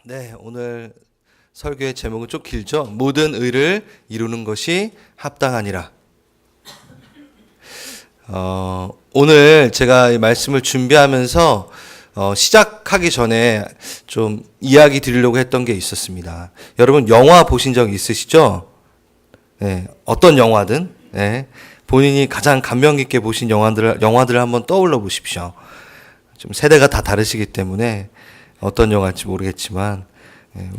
네, 오늘 설교의 제목은 좀 길죠? 모든 의를 이루는 것이 합당하니라. 오늘 제가 이 말씀을 준비하면서 시작하기 전에 좀 이야기 드리려고 했던 게 있었습니다. 여러분 영화 보신 적 있으시죠? 네, 어떤 영화든 네, 본인이 가장 감명 깊게 보신 영화들을 한번 떠올려 보십시오. 좀 세대가 다 다르시기 때문에 어떤 영화일지 모르겠지만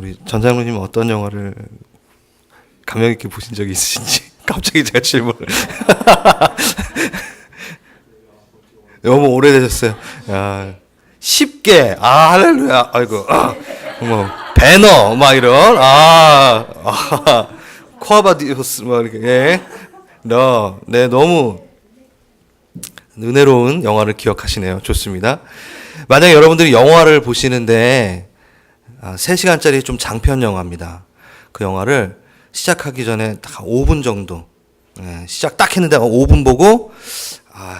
우리 전장로님은 어떤 영화를 감명 깊게 보신 적이 있으신지 갑자기 제가 질문을 너무 오래되셨어요. 야, 쉽게 할렐루야 아이고 뭐 배너 막 이런 코아바디오스 막 이렇게 네 너무 은혜로운 영화를 기억하시네요. 좋습니다. 만약에 여러분들이 영화를 보시는데 3시간짜리 좀 장편 영화입니다. 그 영화를 시작하기 전에 딱 5분 정도 시작 딱 했는데 5분 보고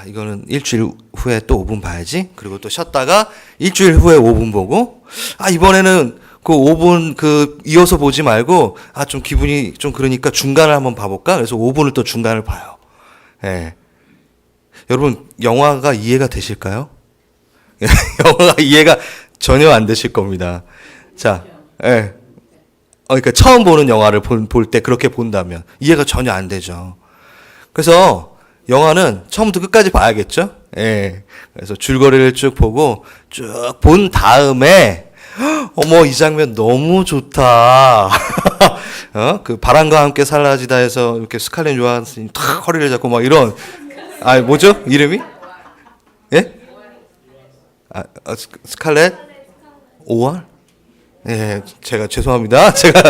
이거는 일주일 후에 또 5분 봐야지. 그리고 또 쉬었다가 일주일 후에 5분 보고 이번에는 그 5분 이어서 보지 말고 좀 기분이 좀 그러니까 중간을 한번 봐볼까? 그래서 5분을 또 중간을 봐요. 여러분 영화가 이해가 되실까요? 영화가 이해가 전혀 안 되실 겁니다. 자, 그러니까 처음 보는 영화를 볼 때 그렇게 본다면 이해가 전혀 안 되죠. 그래서 영화는 처음부터 끝까지 봐야겠죠? 그래서 줄거리를 쭉 보고 쭉 본 다음에 어머 이 장면 너무 좋다. 그 바람과 함께 사라지다 해서 이렇게 스칼렛 요한슨이 탁 허리를 잡고 막 이런 뭐죠? 이름이? 예? 스칼렛 오할? 제가 죄송합니다. 제가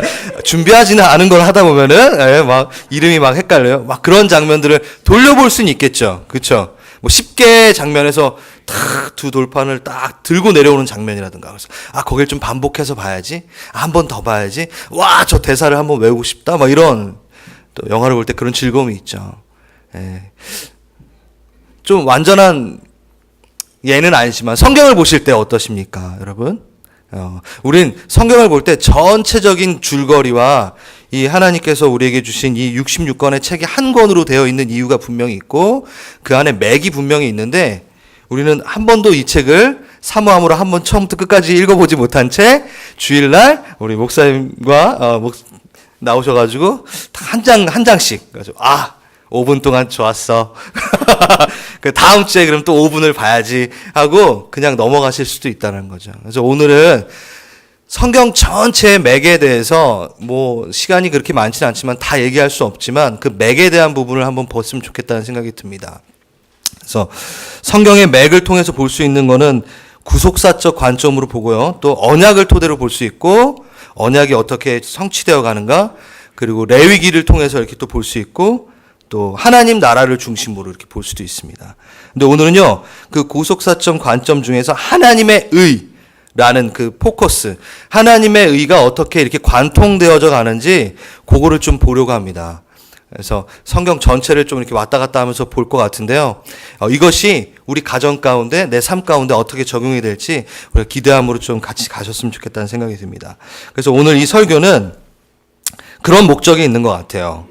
준비하지는 않은 걸 하다 보면은 막 이름이 막 헷갈려요. 막 그런 장면들을 돌려볼 수는 있겠죠. 그렇죠? 뭐 쉽게 장면에서 탁 두 돌판을 딱 들고 내려오는 장면이라든가 그래서 거길 좀 반복해서 봐야지. 한 번 더 봐야지. 와, 저 대사를 한번 외우고 싶다. 막 이런 또 영화를 볼 때 그런 즐거움이 있죠. 좀 완전한 예는 아니지만 성경을 보실 때 어떠십니까, 여러분? 우린 성경을 볼 때 전체적인 줄거리와 이 하나님께서 우리에게 주신 이 66권의 책이 한 권으로 되어 있는 이유가 분명히 있고 그 안에 맥이 분명히 있는데 우리는 한 번도 이 책을 사모함으로 한 번 처음부터 끝까지 읽어보지 못한 채 주일날 우리 목사님과 나오셔가지고 한 장씩 가지고 5분 동안 좋았어. 그 다음 주에 그럼 또 5분을 봐야지 하고 그냥 넘어가실 수도 있다는 거죠. 그래서 오늘은 성경 전체의 맥에 대해서 뭐 시간이 그렇게 많지는 않지만 다 얘기할 수 없지만 그 맥에 대한 부분을 한번 봤으면 좋겠다는 생각이 듭니다. 그래서 성경의 맥을 통해서 볼 수 있는 거는 구속사적 관점으로 보고요. 또 언약을 토대로 볼 수 있고 언약이 어떻게 성취되어 가는가 그리고 레위기를 통해서 이렇게 또 볼 수 있고 또 하나님 나라를 중심으로 이렇게 볼 수도 있습니다. 근데 오늘은요, 그 구속사점 관점 중에서 하나님의 의라는 그 포커스, 하나님의 의가 어떻게 이렇게 관통되어져 가는지 그거를 좀 보려고 합니다. 그래서 성경 전체를 좀 이렇게 왔다 갔다 하면서 볼 것 같은데요. 이것이 우리 가정 가운데, 내 삶 가운데 어떻게 적용이 될지 우리가 기대함으로 좀 같이 가셨으면 좋겠다는 생각이 듭니다. 그래서 오늘 이 설교는 그런 목적이 있는 것 같아요.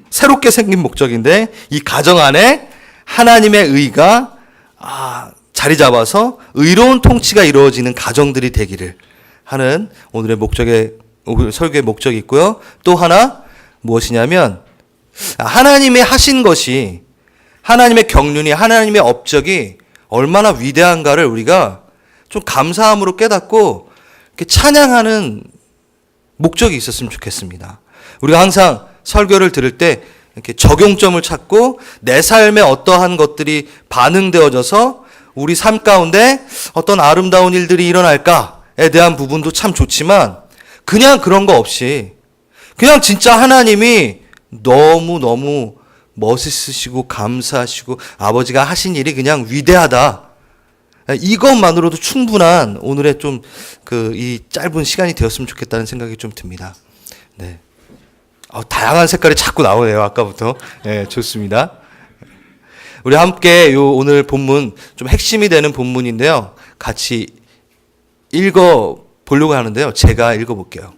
새롭게 생긴 목적인데 이 가정 안에 하나님의 의가 자리 잡아서 의로운 통치가 이루어지는 가정들이 되기를 하는 오늘 설교의 목적이 있고요. 또 하나 무엇이냐면 하나님의 하신 것이 하나님의 경륜이 하나님의 업적이 얼마나 위대한가를 우리가 좀 감사함으로 깨닫고 이렇게 찬양하는 목적이 있었으면 좋겠습니다. 우리가 항상 설교를 들을 때 이렇게 적용점을 찾고 내 삶에 어떠한 것들이 반응되어져서 우리 삶 가운데 어떤 아름다운 일들이 일어날까에 대한 부분도 참 좋지만 그냥 그런 거 없이 그냥 진짜 하나님이 너무너무 멋있으시고 감사하시고 아버지가 하신 일이 그냥 위대하다. 이것만으로도 충분한 오늘의 좀 이 짧은 시간이 되었으면 좋겠다는 생각이 좀 듭니다. 네. 다양한 색깔이 자꾸 나오네요, 아까부터. 좋습니다. 우리 함께 오늘 본문, 좀 핵심이 되는 본문인데요. 같이 읽어 보려고 하는데요. 제가 읽어볼게요.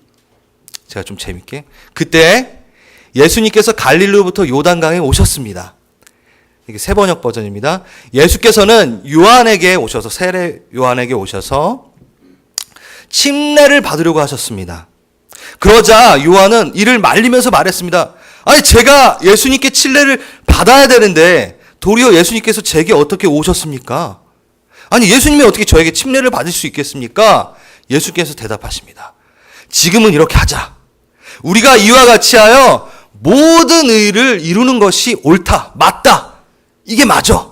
제가 좀 재밌게. 그때 예수님께서 갈릴리로부터 요단강에 오셨습니다. 이게 세 번역 버전입니다. 예수께서는 요한에게 오셔서, 세례 요한에게 오셔서 침례를 받으려고 하셨습니다. 그러자 요한은 이를 말리면서 말했습니다. 아니, 제가 예수님께 침례를 받아야 되는데 도리어 예수님께서 제게 어떻게 오셨습니까? 아니, 예수님이 어떻게 저에게 침례를 받을 수 있겠습니까? 예수께서 대답하십니다. 지금은 이렇게 하자. 우리가 이와 같이 하여 모든 의를 이루는 것이 옳다, 맞다. 이게 맞아.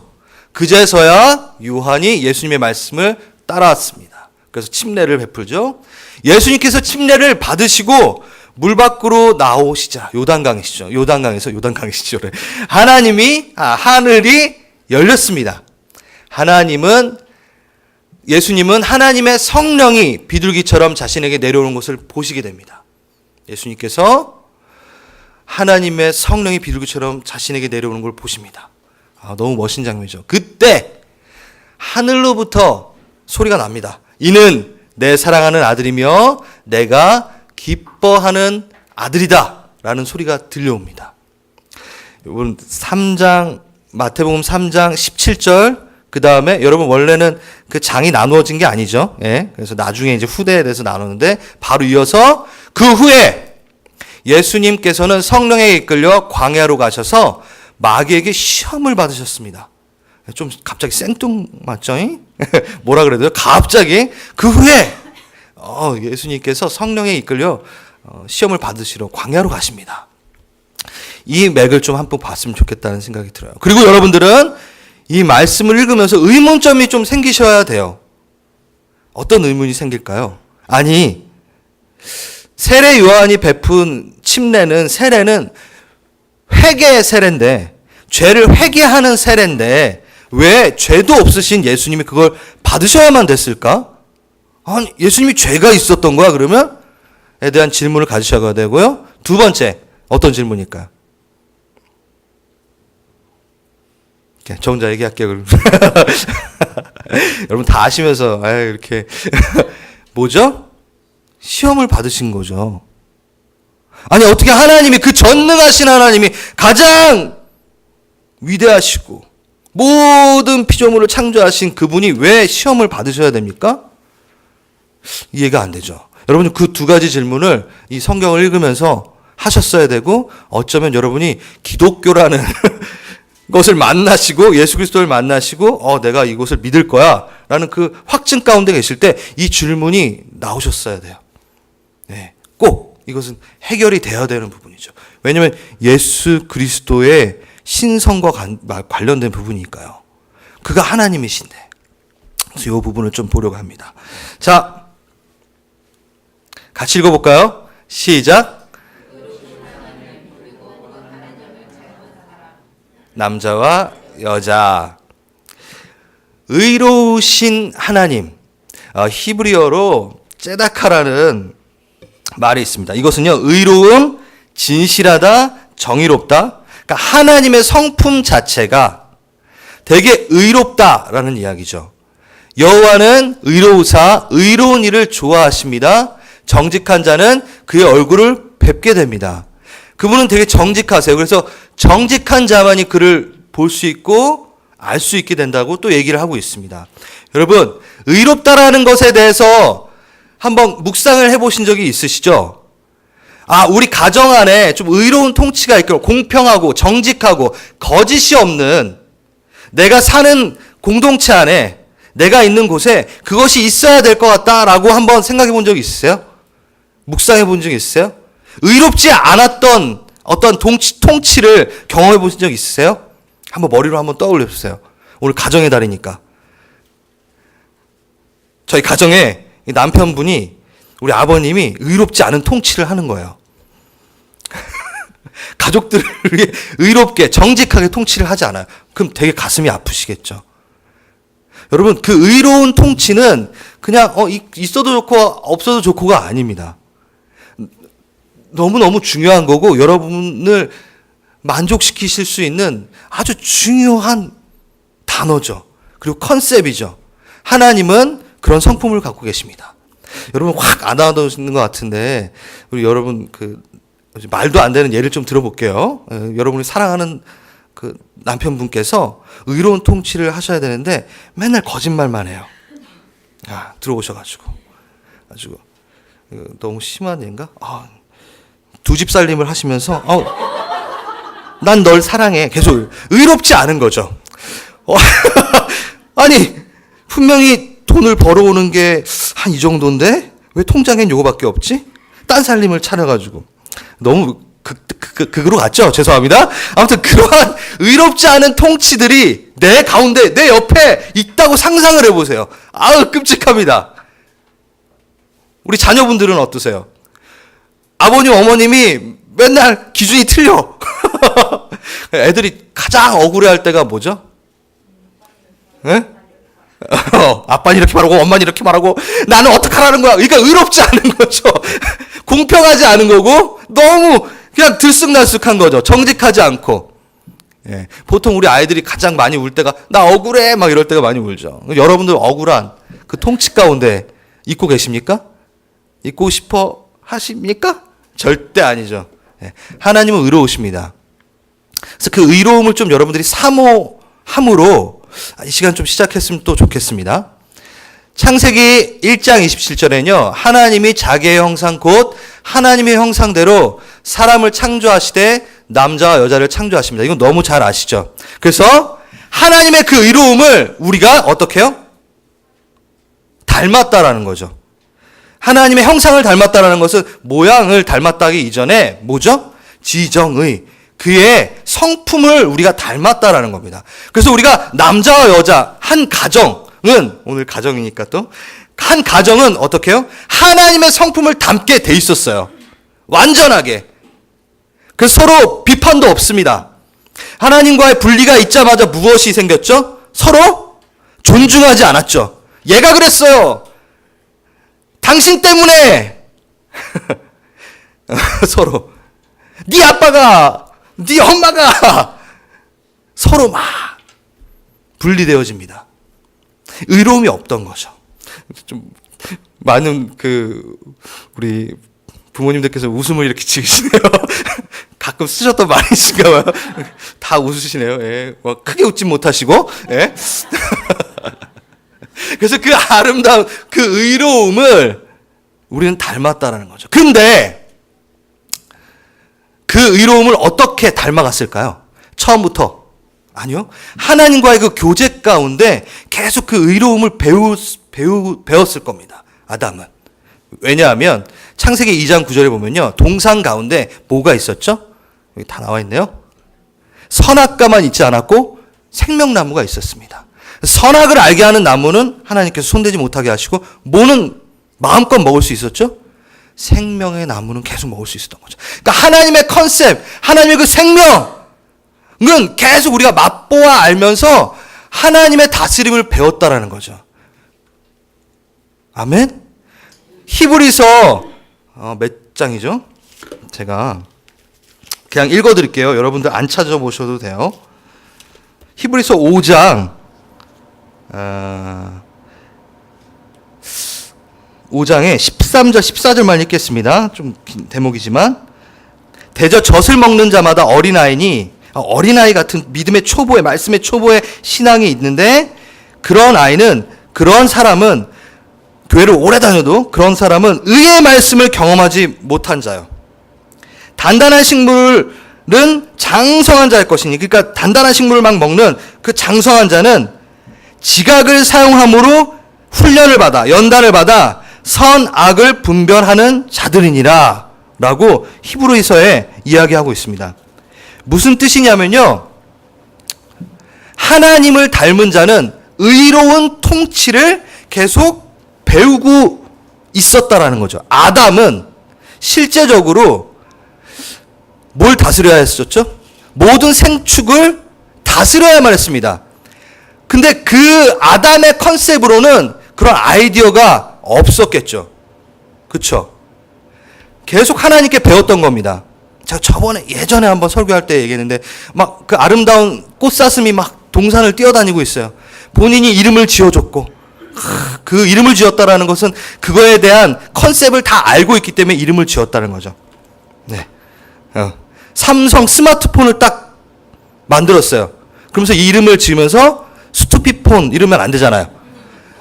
그제서야 요한이 예수님의 말씀을 따라왔습니다. 그래서 침례를 베풀죠. 예수님께서 침례를 받으시고 물 밖으로 나오시자, 요단강이시죠. 요단강이시죠. 하늘이 열렸습니다. 예수님은 하나님의 성령이 비둘기처럼 자신에게 내려오는 것을 보시게 됩니다. 예수님께서 하나님의 성령이 비둘기처럼 자신에게 내려오는 걸 보십니다. 너무 멋진 장면이죠. 그때 하늘로부터 소리가 납니다. 이는 내 사랑하는 아들이며 내가 기뻐하는 아들이다 라는 소리가 들려옵니다. 여러분, 마태복음 3장 17절, 그 다음에 여러분 원래는 그 장이 나누어진 게 아니죠. 예. 그래서 나중에 이제 후대에 대해서 나누는데 바로 이어서 그 후에 예수님께서는 성령에 이끌려 광야로 가셔서 마귀에게 시험을 받으셨습니다. 좀 갑자기 생뚱맞죠? 뭐라 그래야 돼요? 갑자기 그 후에 예수님께서 성령에 이끌려 시험을 받으시러 광야로 가십니다. 이 맥을 좀 한번 봤으면 좋겠다는 생각이 들어요. 그리고 여러분들은 이 말씀을 읽으면서 의문점이 좀 생기셔야 돼요. 어떤 의문이 생길까요? 아니, 세례 요한이 베푼 세례는 회개의 세례인데, 죄를 회개하는 세례인데 왜 죄도 없으신 예수님이 그걸 받으셔야만 됐을까? 아니, 예수님이 죄가 있었던 거야 그러면? 에 대한 질문을 가지셔야 되고요. 두 번째, 어떤 질문일까요? 저 혼자 얘기할게요. 여러분 다 아시면서 이렇게 뭐죠? 시험을 받으신 거죠. 아니, 어떻게 하나님이, 그 전능하신 하나님이, 가장 위대하시고 모든 피조물을 창조하신 그분이 왜 시험을 받으셔야 됩니까? 이해가 안 되죠. 여러분, 그 두 가지 질문을 이 성경을 읽으면서 하셨어야 되고, 어쩌면 여러분이 기독교라는 것을 만나시고, 예수 그리스도를 만나시고, 내가 이것을 믿을 거야 라는 그 확증 가운데 계실 때 이 질문이 나오셨어야 돼요. 네, 꼭 이것은 해결이 되어야 되는 부분이죠. 왜냐하면 예수 그리스도의 신성과 관련된 부분이니까요. 그가 하나님이신데. 그래서 이 부분을 좀 보려고 합니다. 자, 같이 읽어볼까요? 시작. 남자와 여자. 의로우신 하나님. 히브리어로 ጼ다카라는 말이 있습니다. 이것은요, 의로움, 진실하다, 정의롭다. 그러니까 하나님의 성품 자체가 되게 의롭다라는 이야기죠. 여호와는 의로우사 의로운 일을 좋아하십니다. 정직한 자는 그의 얼굴을 뵙게 됩니다. 그분은 되게 정직하세요. 그래서 정직한 자만이 그를 볼 수 있고 알 수 있게 된다고 또 얘기를 하고 있습니다. 여러분, 의롭다라는 것에 대해서 한번 묵상을 해보신 적이 있으시죠? 우리 가정 안에 좀 의로운 통치가 있고 공평하고 정직하고 거짓이 없는, 내가 사는 공동체 안에, 내가 있는 곳에 그것이 있어야 될 것 같다라고 한번 생각해 본 적이 있으세요? 묵상해 본 적이 있으세요? 의롭지 않았던 어떤 통치를 경험해 보신 적 있으세요? 한번 머리로 한번 떠올려 보세요. 오늘 가정의 달이니까. 저희 가정에 남편분이, 우리 아버님이 의롭지 않은 통치를 하는 거예요. 가족들을 의롭게 정직하게 통치를 하지 않아요. 그럼 되게 가슴이 아프시겠죠. 여러분, 그 의로운 통치는 그냥 있어도 좋고 없어도 좋고가 아닙니다. 너무너무 중요한 거고 여러분을 만족시키실 수 있는 아주 중요한 단어죠. 그리고 컨셉이죠. 하나님은 그런 성품을 갖고 계십니다. 여러분 확 안 알아두시는 것 같은데 우리 여러분 그 말도 안 되는 예를 좀 들어볼게요. 여러분이 사랑하는 그 남편분께서 의로운 통치를 하셔야 되는데 맨날 거짓말만 해요. 들어오셔가지고 너무 심한 얘인가? 두 집 살림을 하시면서 난 널 사랑해. 계속 의롭지 않은 거죠. 아니 분명히 돈을 벌어오는 게 한 이 정도인데 왜 통장엔 요거밖에 없지? 딴 살림을 차려가지고 너무 극으로 갔죠? 죄송합니다. 아무튼 그러한 의롭지 않은 통치들이 내 가운데, 내 옆에 있다고 상상을 해보세요. 끔찍합니다. 우리 자녀분들은 어떠세요? 아버님, 어머님이 맨날 기준이 틀려. 애들이 가장 억울해할 때가 뭐죠? 네? 아빠는 이렇게 말하고 엄마는 이렇게 말하고 나는 어떡하라는 거야. 그러니까 의롭지 않은 거죠. 공평하지 않은 거고 너무 그냥 들쑥날쑥한 거죠. 정직하지 않고. 보통 우리 아이들이 가장 많이 울 때가 나 억울해 막 이럴 때가 많이 울죠. 여러분들 억울한 그 통치 가운데 있고 계십니까? 있고 싶어 하십니까? 절대 아니죠. 하나님은 의로우십니다. 그래서 그 의로움을 좀 여러분들이 사모함으로 이 시간 좀 시작했으면 또 좋겠습니다. 창세기 1장 27절에는요. 하나님이 자기의 형상 곧 하나님의 형상대로 사람을 창조하시되 남자와 여자를 창조하십니다. 이건 너무 잘 아시죠? 그래서 하나님의 그 의로움을 우리가 어떻게 해요? 닮았다라는 거죠. 하나님의 형상을 닮았다라는 것은 모양을 닮았다기 이전에 뭐죠? 지정의 그의 성품을 우리가 닮았다라는 겁니다. 그래서 우리가 남자와 여자 한 가정은 오늘 가정이니까 또 한 가정은 어떻게 해요? 하나님의 성품을 담게 돼 있었어요. 완전하게. 그래서 서로 비판도 없습니다. 하나님과의 분리가 있자마자 무엇이 생겼죠? 서로 존중하지 않았죠. 얘가 그랬어요. 당신 때문에 서로 네 아빠가 네 엄마가 서로 막 분리되어집니다. 의로움이 없던 거죠. 좀 많은 우리 부모님들께서 웃음을 이렇게 지으시네요. 가끔 쓰셨던 말이신가 봐요. 다 웃으시네요. 크게 웃지 못하시고. 그래서 그 아름다운 그 의로움을 우리는 닮았다라는 거죠. 근데 그 의로움을 어떻게 닮아갔을까요? 처음부터. 아니요. 하나님과의 그 교제 가운데 계속 그 의로움을 배웠을 겁니다. 아담은. 왜냐하면 창세기 2장 9절에 보면요. 동산 가운데 뭐가 있었죠? 여기 다 나와 있네요. 선악과만 있지 않았고 생명나무가 있었습니다. 선악을 알게 하는 나무는 하나님께서 손대지 못하게 하시고 뭐는 마음껏 먹을 수 있었죠? 생명의 나무는 계속 먹을 수 있었던 거죠. 그러니까 하나님의 컨셉, 하나님의 그 생명은 계속 우리가 맛보아 알면서 하나님의 다스림을 배웠다라는 거죠. 아멘? 히브리서 몇 장이죠? 제가 그냥 읽어드릴게요. 여러분들 안 찾아보셔도 돼요. 히브리서 5장 5장에 13절 14절만 읽겠습니다. 좀 긴 대목이지만 대저 젖을 먹는 자마다 어린아이니 어린아이 같은 믿음의 초보의 말씀의 초보의 신앙이 있는데 그런 사람은 교회를 오래 다녀도 그런 사람은 의의 말씀을 경험하지 못한 자요. 단단한 식물은 장성한 자일 것이니 그러니까 단단한 식물을 막 먹는 그 장성한 자는 지각을 사용함으로 훈련을 받아 연단을 받아 선악을 분별하는 자들이니라 라고 히브리서에 이야기하고 있습니다. 무슨 뜻이냐면요. 하나님을 닮은 자는 의로운 통치를 계속 배우고 있었다라는 거죠. 아담은 실제적으로 뭘 다스려야 했었죠? 모든 생축을 다스려야만 했습니다. 근데 그 아담의 컨셉으로는 그런 아이디어가 없었겠죠. 그쵸? 계속 하나님께 배웠던 겁니다. 제가 예전에 한번 설교할 때 얘기했는데 막 그 아름다운 꽃사슴이 막 동산을 뛰어다니고 있어요. 본인이 이름을 지어줬고 그 이름을 지었다라는 것은 그거에 대한 컨셉을 다 알고 있기 때문에 이름을 지었다는 거죠. 네. 삼성 스마트폰을 딱 만들었어요. 그러면서 이 이름을 지으면서 스투피폰 이러면 안 되잖아요.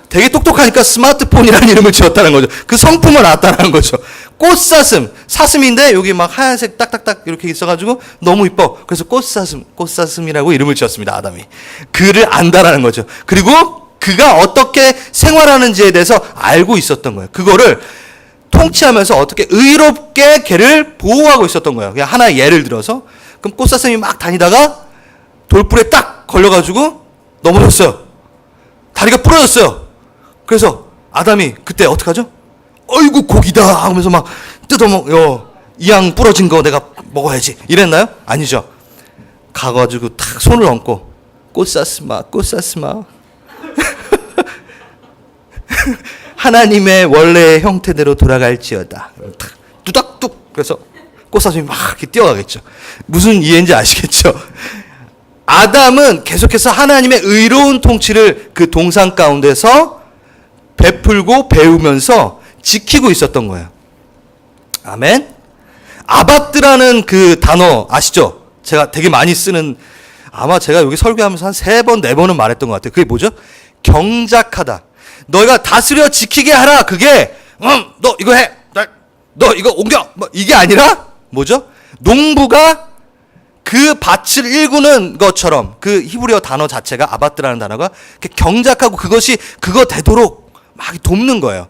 되게 똑똑하니까 스마트폰이라는 이름을 지었다는 거죠. 그 성품을 낳았다는 거죠. 꽃사슴, 사슴인데 여기 막 하얀색 딱딱딱 이렇게 있어가지고 너무 이뻐. 그래서 꽃사슴이라고 이름을 지었습니다. 아담이. 그를 안다라는 거죠. 그리고 그가 어떻게 생활하는지에 대해서 알고 있었던 거예요. 그거를 통치하면서 어떻게 의롭게 걔를 보호하고 있었던 거예요. 그냥 하나의 예를 들어서 그럼 꽃사슴이 막 다니다가 돌불에 딱 걸려가지고 넘어졌어요. 다리가 부러졌어요. 그래서 아담이 그때 어떡하죠? 어이구 고기다 하면서 막 뜯어먹 이양 부러진 거 내가 먹어야지 이랬나요? 아니죠. 가가지고 탁 손을 얹고 꽃사슴아 하나님의 원래의 형태대로 돌아갈지어다. 탁 뚜닥뚝. 그래서 꽃사슴이 막 이렇게 뛰어가겠죠. 무슨 이해인지 아시겠죠? 아담은 계속해서 하나님의 의로운 통치를 그 동산 가운데서 베풀고 배우면서 지키고 있었던 거예요. 아멘. 아바트라는 그 단어 아시죠? 제가 되게 많이 쓰는, 아마 제가 여기 설교하면서 한 3번, 4번은 말했던 것 같아요. 그게 뭐죠? 경작하다. 너희가 다스려 지키게 하라. 그게 너 이거 해. 너 이거 옮겨. 뭐 이게 아니라 뭐죠? 농부가 그 밭을 일구는 것처럼 그 히브리어 단어 자체가 아바트라는 단어가 경작하고 그것이 그거 되도록 막 돕는 거예요.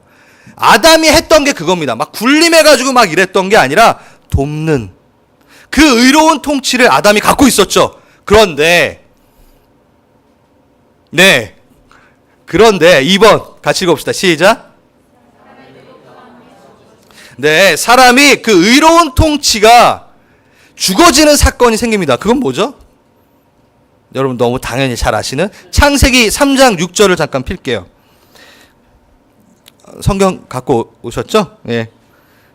아담이 했던 게 그겁니다. 막 군림해가지고 막 이랬던 게 아니라 돕는 그 의로운 통치를 아담이 갖고 있었죠. 그런데 2번 같이 읽어봅시다. 시작. 네, 사람이 그 의로운 통치가 죽어지는 사건이 생깁니다. 그건 뭐죠? 여러분 너무 당연히 잘 아시는 창세기 3장 6절을 잠깐 필게요. 성경 갖고 오셨죠? 예.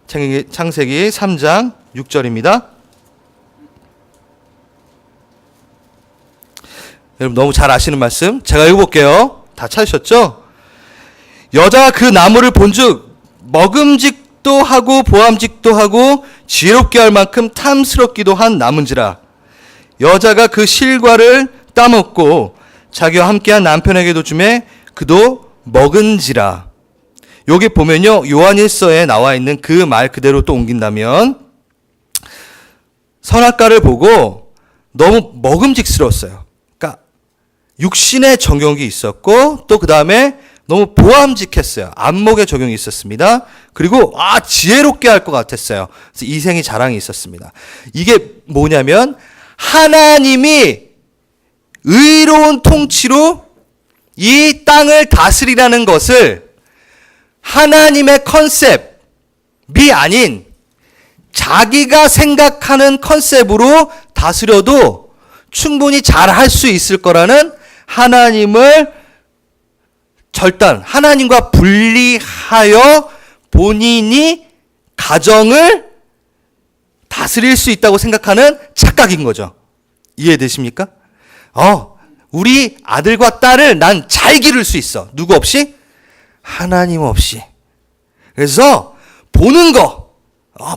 창세기 3장 6절입니다. 여러분 너무 잘 아시는 말씀 제가 읽어볼게요. 다 찾으셨죠? 여자가 그 나무를 본즉 먹음직도 하고 보암직도 하고 지혜롭게 할 만큼 탐스럽기도 한 나무인지라. 여자가 그 실과를 따먹고 자기와 함께한 남편에게도 주매 그도 먹은지라. 여기 보면요, 요한일서에 나와 있는 그 말 그대로 또 옮긴다면 선악과를 보고 너무 먹음직스러웠어요. 그러니까 육신의 정욕이 있었고 또 그 다음에 너무 보암직했어요. 안목의 적용이 있었습니다. 그리고 지혜롭게 할 것 같았어요. 그래서 이생이 자랑이 있었습니다. 이게 뭐냐면 하나님이 의로운 통치로 이 땅을 다스리라는 것을 하나님의 컨셉이 아닌 자기가 생각하는 컨셉으로 다스려도 충분히 잘 할 수 있을 거라는 하나님을 하나님과 분리하여 본인이 가정을 다스릴 수 있다고 생각하는 착각인 거죠. 이해되십니까? 우리 아들과 딸을 난 잘 기를 수 있어. 누구 없이? 하나님 없이. 그래서 보는 거,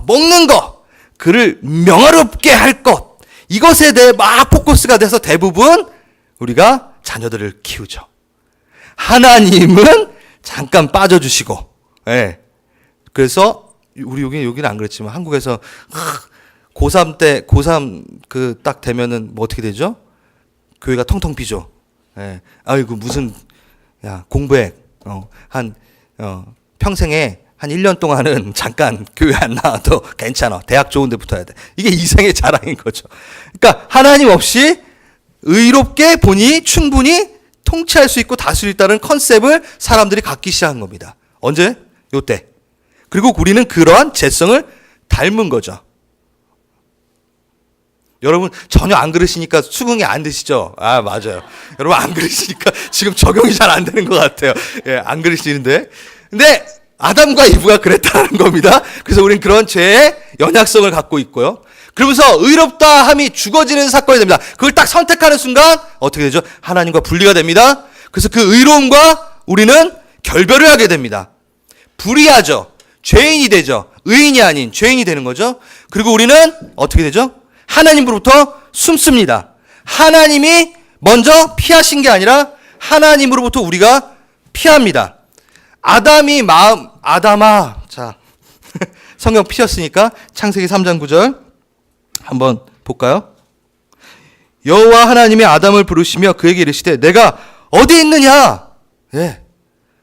먹는 거, 그를 명예롭게 할 것, 이것에 대해 막 포커스가 돼서 대부분 우리가 자녀들을 키우죠. 하나님은 잠깐 빠져주시고, 예. 그래서 우리 여기는 안 그랬지만 한국에서 고3 때 고3 그 딱 되면은 뭐 어떻게 되죠? 교회가 텅텅 비죠. 예. 아이고 무슨 공부해. 평생에 한 1년 동안은 잠깐 교회 안 나와도 괜찮아. 대학 좋은 데 붙어야 돼. 이게 이생의 자랑인 거죠. 그러니까 하나님 없이 의롭게 보니 충분히 통치할 수 있고 다스릴 수 있다는 컨셉을 사람들이 갖기 시작한 겁니다. 언제? 요때. 그리고 우리는 그러한 재성을 닮은 거죠. 여러분 전혀 안 그러시니까 수긍이 안 되시죠? 맞아요. 여러분 안 그러시니까 지금 적용이 잘 안 되는 것 같아요. 예, 안 그러시는데. 근데 아담과 이브가 그랬다는 겁니다. 그래서 우리는 그런 죄의 연약성을 갖고 있고요. 그러면서 의롭다 함이 죽어지는 사건이 됩니다. 그걸 딱 선택하는 순간 어떻게 되죠? 하나님과 분리가 됩니다. 그래서 그 의로움과 우리는 결별을 하게 됩니다. 불의하죠. 죄인이 되죠. 의인이 아닌 죄인이 되는 거죠. 그리고 우리는 어떻게 되죠? 하나님으로부터 숨습니다. 하나님이 먼저 피하신 게 아니라 하나님으로부터 우리가 피합니다. 아담아, 자, 성경 피셨으니까 창세기 3장 9절 한번 볼까요? 여호와 하나님이 아담을 부르시며 그에게 이르시되 내가 어디 있느냐? 예,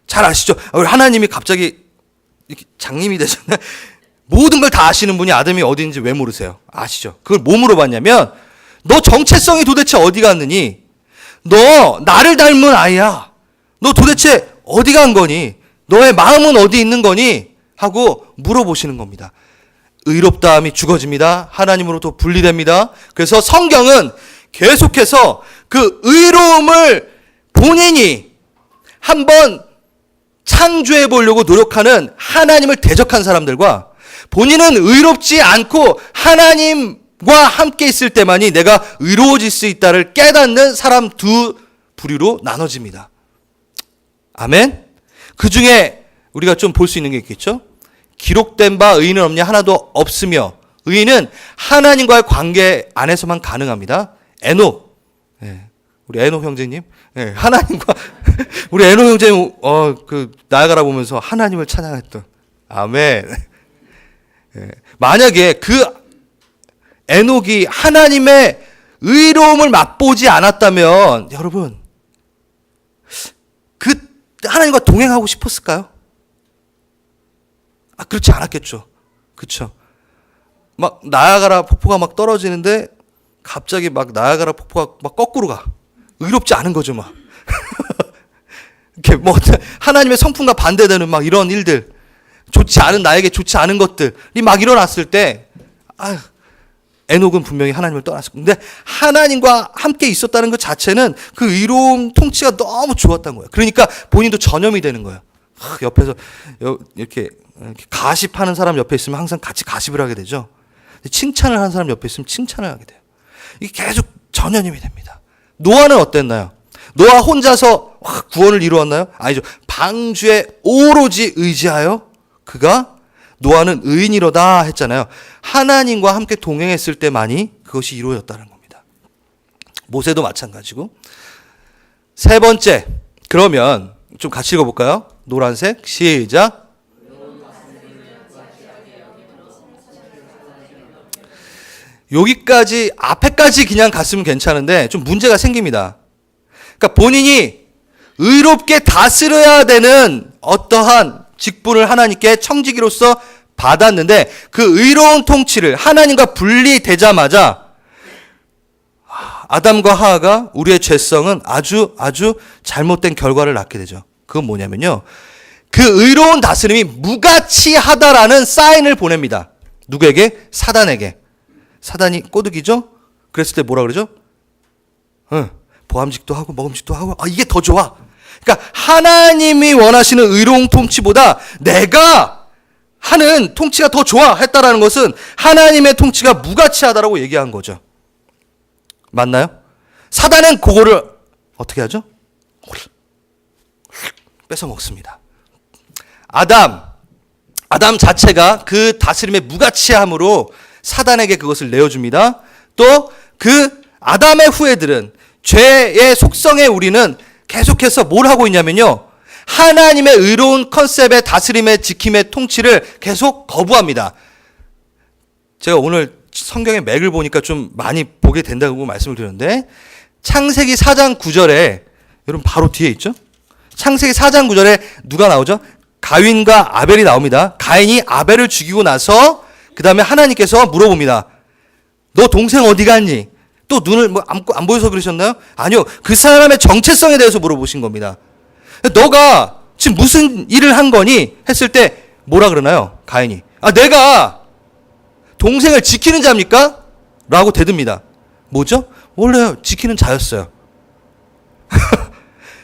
잘 아시죠? 하나님이 갑자기 이렇게 장님이 되셨나요? 모든 걸 다 아시는 분이 아담이 어디 있는지 왜 모르세요? 아시죠? 그걸 뭐 물어봤냐면 너 정체성이 도대체 어디 갔느니? 너 나를 닮은 아이야. 너 도대체 어디 간 거니? 너의 마음은 어디 있는 거니? 하고 물어보시는 겁니다. 의롭다함이 죽어집니다. 하나님으로부터 분리됩니다. 그래서 성경은 계속해서 그 의로움을 본인이 한번 창조해 보려고 노력하는 하나님을 대적한 사람들과 본인은 의롭지 않고 하나님과 함께 있을 때만이 내가 의로워질 수 있다를 깨닫는 사람 두 부류로 나눠집니다. 아멘? 그 중에 우리가 좀 볼 수 있는 게 있겠죠? 기록된 바 의인은 없냐? 하나도 없으며 의인은 하나님과의 관계 안에서만 가능합니다. 에녹, 우리 에녹 형제님, 하나님과 우리 에녹 형제님 그 나아가라 보면서 하나님을 찬양했던 아멘. 만약에 그 에녹이 하나님의 의로움을 맛보지 않았다면 여러분 그 하나님과 동행하고 싶었을까요? 그렇지 않았겠죠. 그렇죠. 막 나야가라 폭포가 막 떨어지는데 갑자기 막 나야가라 폭포가 막 거꾸로 가. 의롭지 않은 거죠, 막. 이렇게 뭐 하나님의 성품과 반대되는 막 이런 일들, 좋지 않은 나에게 좋지 않은 것들이 막 일어났을 때, 에녹은 분명히 하나님을 떠났을 건데 하나님과 함께 있었다는 것 자체는 그 의로움 통치가 너무 좋았던 거예요. 그러니까 본인도 전염이 되는 거예요. 옆에서 이렇게 가십하는 사람 옆에 있으면 항상 같이 가십을 하게 되죠. 칭찬을 하는 사람 옆에 있으면 칭찬을 하게 돼요. 이게 계속 전염이 됩니다. 노아는 어땠나요? 노아 혼자서 구원을 이루었나요? 아니죠. 방주에 오로지 의지하여 그가 노아는 의인이로다 했잖아요. 하나님과 함께 동행했을 때만이 그것이 이루어졌다는 겁니다. 모세도 마찬가지고. 세 번째, 그러면 좀 같이 읽어볼까요? 노란색, 시작. 여기까지, 앞에까지 그냥 갔으면 괜찮은데 좀 문제가 생깁니다. 그러니까 본인이 의롭게 다스려야 되는 어떠한 직분을 하나님께 청지기로서 받았는데 그 의로운 통치를 하나님과 분리되자마자 아담과 하하가 우리의 죄성은 아주 잘못된 결과를 낳게 되죠. 그건 뭐냐면요. 그 의로운 다스림이 무가치하다라는 사인을 보냅니다. 누구에게? 사단에게. 사단이 꼬드기죠? 그랬을 때 뭐라 그러죠? 보암직도 하고 먹음직도 하고 이게 더 좋아. 그러니까 하나님이 원하시는 의로운 통치보다 내가 하는 통치가 더 좋아 했다라는 것은 하나님의 통치가 무가치하다라고 얘기한 거죠. 맞나요? 사단은 그거를 어떻게 하죠? 뺏어 먹습니다. 아담 자체가 그 다스림의 무가치함으로 사단에게 그것을 내어줍니다. 또 그 아담의 후예들은 죄의 속성에 우리는 계속해서 뭘 하고 있냐면요. 하나님의 의로운 컨셉의 다스림의 지킴의 통치를 계속 거부합니다. 제가 오늘 성경의 맥을 보니까 좀 많이 보게 된다고 말씀을 드렸는데 창세기 4장 9절에 여러분 바로 뒤에 있죠. 창세기 4장 9절에 누가 나오죠? 가윈과 아벨이 나옵니다. 가인이 아벨을 죽이고 나서 그 다음에 하나님께서 물어봅니다. 너 동생 어디 갔니? 또 눈을 안 보여서 그러셨나요? 아니요. 그 사람의 정체성에 대해서 물어보신 겁니다. 너가 지금 무슨 일을 한 거니? 했을 때 뭐라 그러나요? 가인이. 내가 동생을 지키는 자입니까? 라고 대듭니다. 뭐죠? 원래 지키는 자였어요.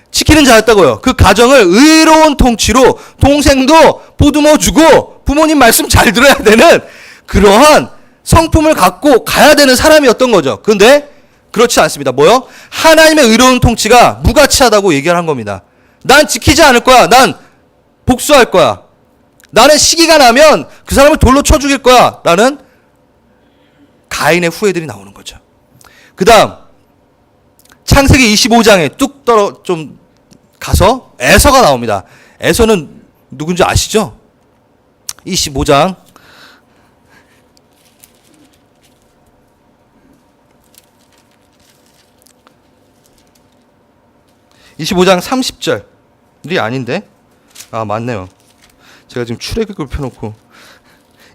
지키는 자였다고요. 그 가정을 의로운 통치로 동생도 보듬어 주고 부모님 말씀 잘 들어야 되는 그러한 성품을 갖고 가야 되는 사람이었던 거죠. 그런데 그렇지 않습니다. 뭐요? 하나님의 의로운 통치가 무가치하다고 얘기를 한 겁니다. 난 지키지 않을 거야. 난 복수할 거야. 나는 시기가 나면 그 사람을 돌로 쳐 죽일 거야. 라는 가인의 후예들이 나오는 거죠. 그 다음 창세기 25장에 뚝 떨어 좀 가서 에서가 나옵니다. 에서는 누군지 아시죠? 25장 25장 30절이 아닌데? 아, 맞네요. 제가 지금 출애굽을 펴놓고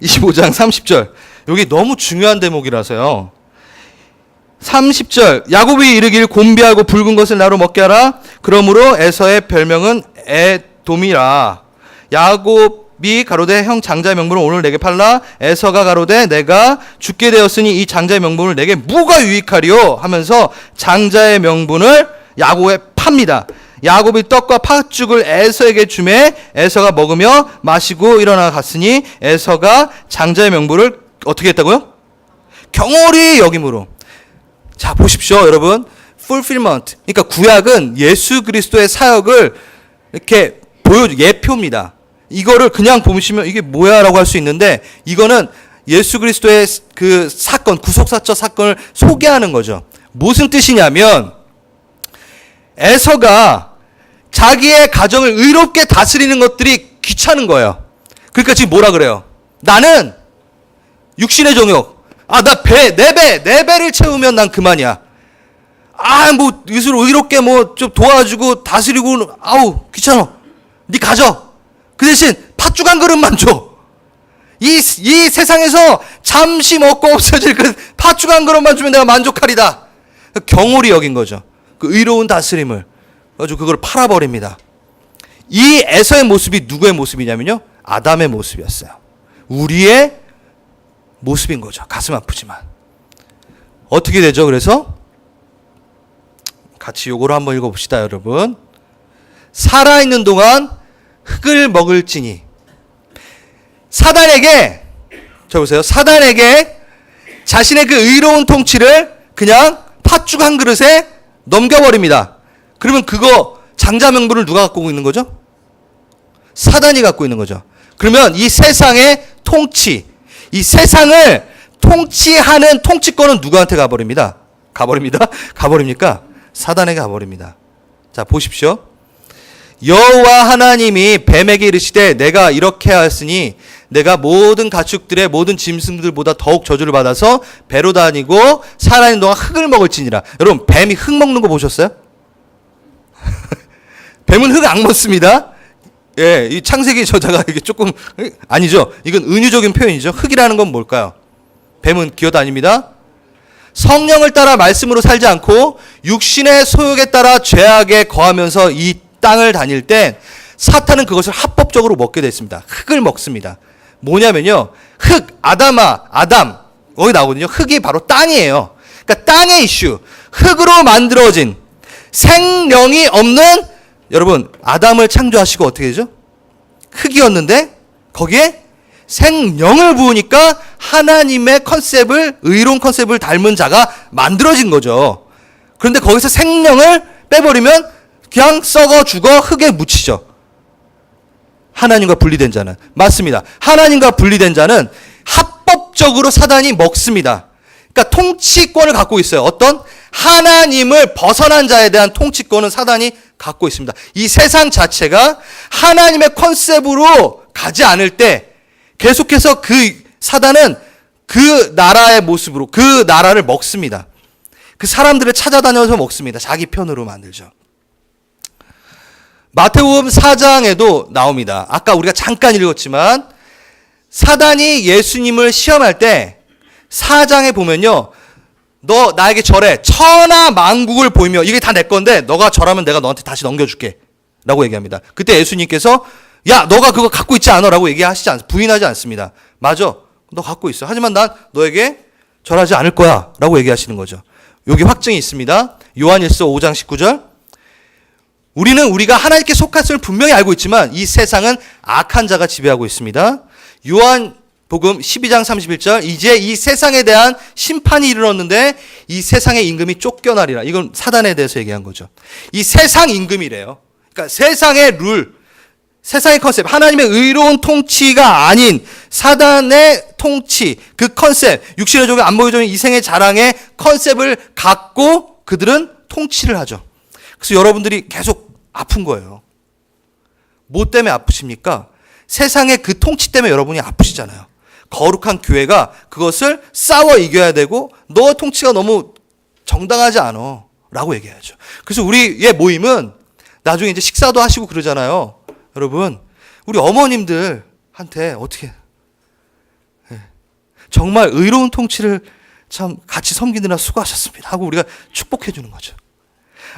25장 30절 여기 너무 중요한 대목이라서요. 30절 야곱이 이르길 곤비하고 붉은 것을 나로 먹게 하라. 그러므로 에서의 별명은 에돔이라. 야곱이 가로되 형 장자의 명분을 오늘 내게 팔라. 에서가 가로되 내가 죽게 되었으니 이 장자의 명분을 내게 무가 유익하리요 하면서 장자의 명분을 야곱에 팝니다. 야곱이 떡과 팥죽을 에서에게 주매 에서가 먹으며 마시고 일어나 갔으니 에서가 장자의 명분을 어떻게 했다고요? 경홀히 여김으로. 자, 보십시오, 여러분. fulfillment. 그러니까 구약은 예수 그리스도의 사역을 이렇게 예표입니다. 이거를 그냥 보시면 이게 뭐야 라고 할 수 있는데 이거는 예수 그리스도의 그 사건, 구속사적 사건을 소개하는 거죠. 무슨 뜻이냐면 에서가 자기의 가정을 의롭게 다스리는 것들이 귀찮은 거예요. 그러니까 지금 뭐라 그래요? 나는 육신의 정욕. 아, 나 네 배를 채우면 난 그만이야. 아, 뭐 의롭게 뭐 좀 도와주고 다스리고 아우 귀찮아. 네 가져. 그 대신 팥죽 한 그릇만 줘. 이 세상에서 잠시 먹고 없어질 그 팥죽 한 그릇만 주면 내가 만족하리다. 경홀히 여긴 거죠. 그 의로운 다스림을. 아주 그걸 팔아버립니다. 이 에서의 모습이 누구의 모습이냐면요. 아담의 모습이었어요. 우리의 모습인 거죠. 가슴 아프지만. 어떻게 되죠? 그래서 같이 요거를 한번 읽어봅시다, 여러분. 살아있는 동안 흙을 먹을지니. 사단에게, 저 보세요. 사단에게 자신의 그 의로운 통치를 그냥 팥죽 한 그릇에 넘겨버립니다. 그러면 그거 장자 명분을 누가 갖고 있는 거죠? 사단이 갖고 있는 거죠. 그러면 이 세상의 통치, 이 세상을 통치하는 통치권은 누구한테 가버립니다? 가버립니까? 사단에게 가버립니다. 자, 보십시오. 여호와 하나님이 뱀에게 이르시되 내가 이렇게 하였으니 내가 모든 가축들의 모든 짐승들보다 더욱 저주를 받아서 배로 다니고 살아있는 동안 흙을 먹을지니라. 여러분, 뱀이 흙 먹는 거 보셨어요? 뱀은 흙 안 먹습니다. 예, 이 창세기 저자가 이게 조금 아니죠. 이건 은유적인 표현이죠. 흙이라는 건 뭘까요? 뱀은 기어다닙니다. 성령을 따라 말씀으로 살지 않고 육신의 소욕에 따라 죄악에 거하면서 이 땅을 다닐 때 사탄은 그것을 합법적으로 먹게 됐습니다. 흙을 먹습니다. 뭐냐면요. 아담. 여기 나오거든요. 흙이 바로 땅이에요. 그러니까 땅의 이슈. 흙으로 만들어진 생명이 없는, 여러분, 아담을 창조하시고 어떻게 되죠? 흙이었는데 거기에 생명을 부으니까 하나님의 컨셉을, 의로운 컨셉을 닮은 자가 만들어진 거죠. 그런데 거기서 생명을 빼버리면 그냥 썩어 죽어 흙에 묻히죠. 하나님과 분리된 자는. 맞습니다. 하나님과 분리된 자는 합법적으로 사단이 먹습니다. 그러니까 통치권을 갖고 있어요. 어떤? 하나님을 벗어난 자에 대한 통치권은 사단이 갖고 있습니다. 이 세상 자체가 하나님의 컨셉으로 가지 않을 때 계속해서 그 사단은 그 나라의 모습으로 그 나라를 먹습니다. 그 사람들을 찾아다녀서 먹습니다. 자기 편으로 만들죠. 마태복음 4장에도 나옵니다. 아까 우리가 잠깐 읽었지만 사단이 예수님을 시험할 때 4장에 보면요. 너 나에게 절해. 천하 만국을 보이며 이게 다 내 건데 너가 절하면 내가 너한테 다시 넘겨줄게. 라고 얘기합니다. 그때 예수님께서 야, 너가 그거 갖고 있지 않아? 라고 부인하지 않습니다. 맞아. 너 갖고 있어. 하지만 난 너에게 절하지 않을 거야. 라고 얘기하시는 거죠. 여기 확증이 있습니다. 요한일서 5장 19절. 우리가 하나님께 속했음을 분명히 알고 있지만 이 세상은 악한 자가 지배하고 있습니다. 요한복음 12장 31절. 이제 이 세상에 대한 심판이 이르렀는데 이 세상의 임금이 쫓겨나리라. 이건 사단에 대해서 얘기한 거죠. 이 세상 임금이래요. 그러니까 세상의 룰, 세상의 컨셉, 하나님의 의로운 통치가 아닌 사단의 통치, 그 컨셉, 육신의 종이 안 보여주는 이생의 자랑의 컨셉을 갖고 그들은 통치를 하죠. 그래서 여러분들이 계속 아픈 거예요. 뭐 때문에 아프십니까? 세상의 그 통치 때문에 여러분이 아프시잖아요. 거룩한 교회가 그것을 싸워 이겨야 되고 너 통치가 너무 정당하지 않아 라고 얘기해야죠. 그래서 우리의 모임은 나중에 이제 식사도 하시고 그러잖아요. 여러분, 우리 어머님들한테 어떻게 정말 의로운 통치를 참 같이 섬기느라 수고하셨습니다 하고 우리가 축복해 주는 거죠.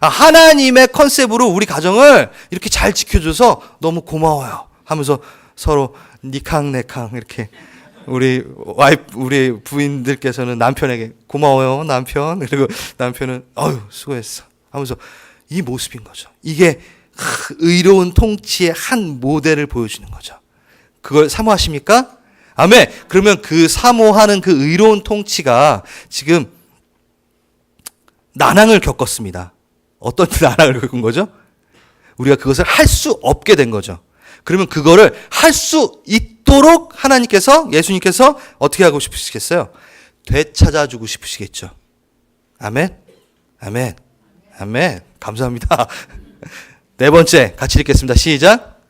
하나님의 컨셉으로 우리 가정을 이렇게 잘 지켜줘서 너무 고마워요 하면서 서로 니캉 네캉 이렇게 우리 부인들께서는 남편에게 고마워요 남편, 그리고 남편은 어휴 수고했어 하면서 이 모습인 거죠. 이게 의로운 통치의 한 모델을 보여주는 거죠. 그걸 사모하십니까? 아멘. 그러면 그 사모하는 그 의로운 통치가 지금 난항을 겪었습니다. 어떤 난항을 겪은 거죠? 우리가 그것을 할 수 없게 된 거죠. 그러면 그거를 할 수 있도록 하나님께서, 예수님께서 어떻게 하고 싶으시겠어요? 되찾아주고 싶으시겠죠. 아멘. 아멘. 아멘. 감사합니다. 네 번째 같이 읽겠습니다. 시작.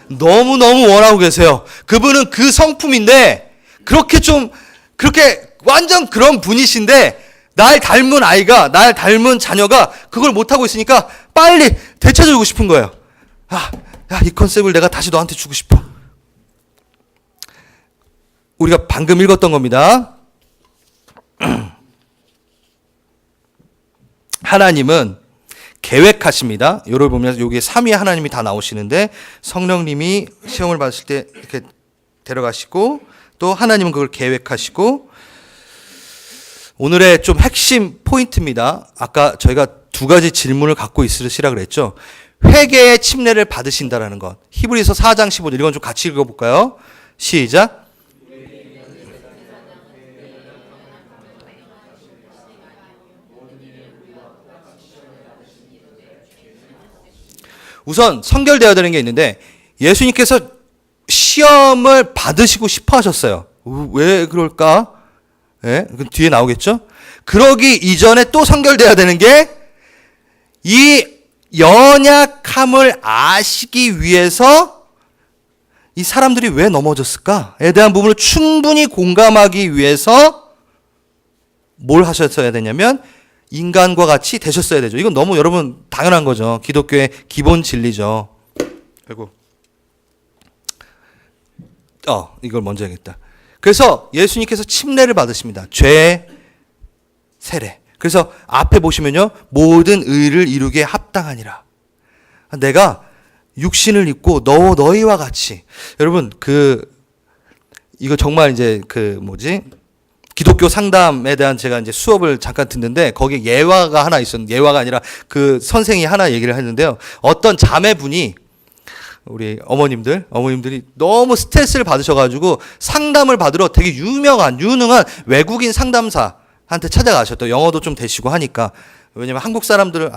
너무너무 원하고 계세요. 그분은 그 성품인데 그렇게 완전 그런 분이신데 날 닮은 아이가, 날 닮은 자녀가 그걸 못하고 있으니까 빨리 되찾아주고 싶은 거예요. 이 컨셉을 내가 다시 너한테 주고 싶어. 우리가 방금 읽었던 겁니다. 하나님은 계획하십니다. 요를 보면 여기에 삼위 하나님이 다 나오시는데 성령님이 시험을 받으실 때 이렇게 데려가시고 또 하나님은 그걸 계획하시고 오늘의 좀 핵심 포인트입니다. 아까 저희가 두 가지 질문을 갖고 있으시라 그랬죠. 회개의 침례를 받으신다라는 것. 히브리서 4장 15절 이건 좀 같이 읽어볼까요? 시작. 우선 선결되어야 되는 게 있는데 예수님께서 시험을 받으시고 싶어 하셨어요. 왜 그럴까? 네, 뒤에 나오겠죠? 그러기 이전에 또 선결되어야 되는 게 이 연약함을 아시기 위해서 이 사람들이 왜 넘어졌을까에 대한 부분을 충분히 공감하기 위해서 뭘 하셨어야 되냐면 인간과 같이 되셨어야 되죠. 이건 너무 여러분 당연한 거죠. 기독교의 기본 진리죠. 아이고. 이걸 먼저 해야겠다. 그래서 예수님께서 침례를 받으십니다. 죄 세례. 그래서 앞에 보시면요. 모든 의를 이루기에 합당하니라. 내가 육신을 입고 너희와 같이. 여러분 이거 정말 이제 기독교 상담에 대한 제가 이제 수업을 잠깐 듣는데 거기에 예화가 하나 있었는데 예화가 아니라 그 선생이 하나 얘기를 했는데요. 어떤 자매분이 우리 어머님들이 너무 스트레스를 받으셔가지고 상담을 받으러 되게 유능한 외국인 상담사한테 찾아가셨대요. 영어도 좀 되시고 하니까. 왜냐면 한국 사람들은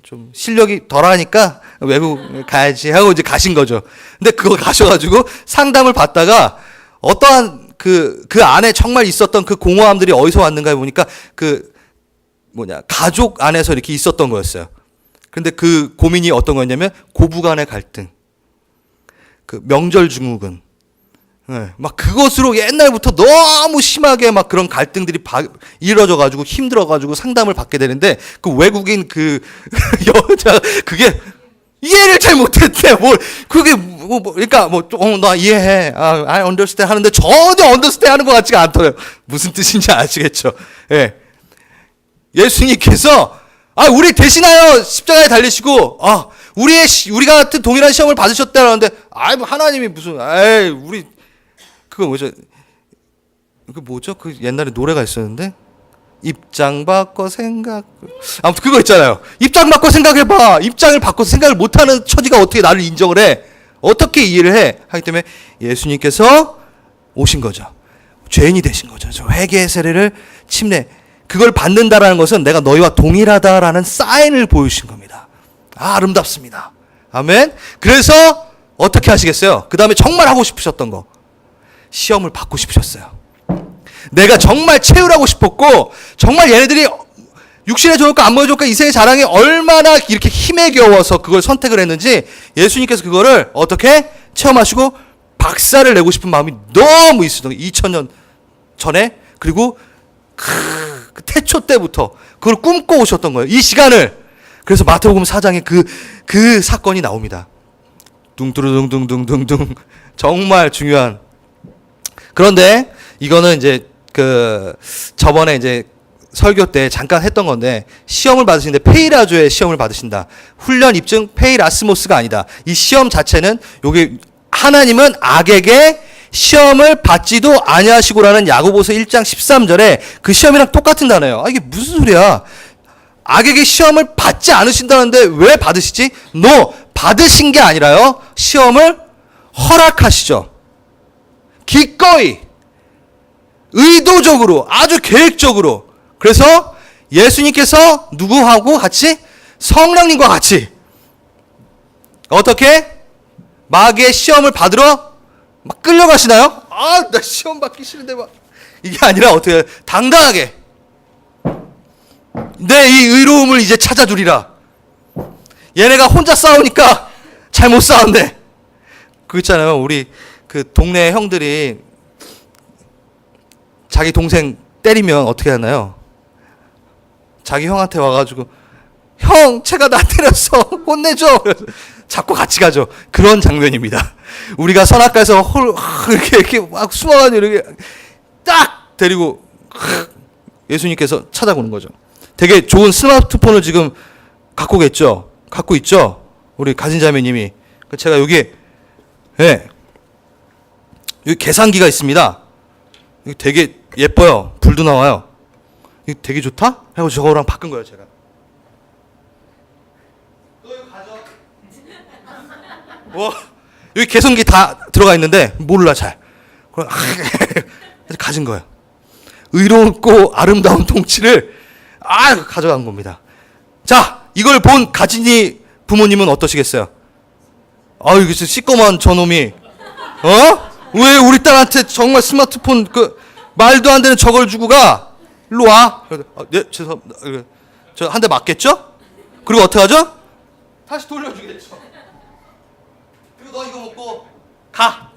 좀 실력이 덜하니까 외국 가야지 하고 이제 가신 거죠. 근데 그거 가셔가지고 상담을 받다가 어떠한 그 안에 정말 있었던 그 공허함들이 어디서 왔는가 보니까 가족 안에서 이렇게 있었던 거였어요. 근데 그 고민이 어떤 거였냐면 고부간의 갈등, 명절 증후군, 막 그것으로 옛날부터 너무 심하게 막 그런 갈등들이 이루어져가지고 힘들어가지고 상담을 받게 되는데 그 외국인 여자 그게 이해를 잘 못했대. 그러니까 나 이해해. I understand 하는데 전혀 understand 하는 것 같지가 않더래요. 무슨 뜻인지 아시겠죠? 예. 예수님께서 우리 대신하여 십자가에 달리시고 우리가 같은 동일한 시험을 받으셨다는데 하나님이 무슨 우리 그거 뭐죠? 그 옛날에 노래가 있었는데 입장 바꿔 아무튼 그거 있잖아요. 입장 바꿔 생각해봐. 입장을 바꿔서 생각을 못하는 처지가 어떻게 나를 인정을 해? 어떻게 이해를 해? 하기 때문에 예수님께서 오신 거죠. 죄인이 되신 거죠. 회개 세례를 침례 그걸 받는다라는 것은 내가 너희와 동일하다라는 사인을 보여주신 겁니다. 아름답습니다. 아멘. 그래서 어떻게 하시겠어요? 그 다음에 정말 하고 싶으셨던 거, 시험을 받고 싶으셨어요. 내가 정말 채우라고 싶었고, 정말 얘네들이 육신에 좋을까 안 좋을까 이세의 자랑이 얼마나 이렇게 힘에 겨워서 그걸 선택을 했는지 예수님께서 그거를 어떻게 체험하시고 박살을 내고 싶은 마음이 너무 있었던 거예요. 2000년 전에. 그리고 그 태초 때부터 그걸 꿈꿔 오셨던 거예요. 이 시간을. 그래서 마태복음 4장에 그 사건이 나옵니다. 둥뚜루둥둥둥둥둥. 정말 중요한. 그런데 이거는 이제 저번에 이제 설교 때 잠깐 했던 건데, 시험을 받으시는데 페이라조의 시험을 받으신다. 훈련 입증 페이라스모스가 아니다. 이 시험 자체는 요게 하나님은 악에게 시험을 받지도 아니하시고라는 야고보서 1장 13절에 그 시험이랑 똑같은 단어예요. 이게 무슨 소리야? 악에게 시험을 받지 않으신다는데 왜 받으시지? 받으신 게 아니라요. 시험을 허락하시죠. 기꺼이, 의도적으로, 아주 계획적으로. 그래서 예수님께서 누구하고 같이? 성령님과 같이 어떻게? 마귀의 시험을 받으러 막 끌려가시나요? 나 시험 받기 싫은데 막. 이게 아니라 어떻게 당당하게 내 이 의로움을 이제 찾아주리라. 얘네가 혼자 싸우니까 잘 못 싸운대. 그거 있잖아요. 우리 그 동네 형들이 자기 동생 때리면 어떻게 하나요? 자기 형한테 와가지고, 형, 쟤가 나 때렸어. 혼내줘. 자꾸 같이 가죠. 그런 장면입니다. 우리가 선악과에서 이렇게 막 숨어가지고 이렇게 딱 데리고 예수님께서 찾아오는 거죠. 되게 좋은 스마트폰을 지금 갖고 있죠. 우리 가진 자매님이. 제가 여기 계산기가 있습니다. 이거 되게 예뻐요. 불도 나와요. 이거 되게 좋다? 하고 저거랑 바꾼 거예요, 제가. 너 이거 가져. 와, 여기 계산기 다 들어가 있는데 몰라 잘. 그럼 가진 거예요. 의롭고 아름다운 통치를 가져간 겁니다. 자, 이걸 본 가진이 부모님은 어떠시겠어요? 이거 시꺼먼 저놈이 왜 우리 딸한테 정말 스마트폰 말도 안 되는 저걸 주고 가? 일로 와. 네, 죄송합니다. 저 한 대 맞겠죠? 그리고 어떻게 하죠? 다시 돌려주겠죠. 그리고 너 이거 먹고 가.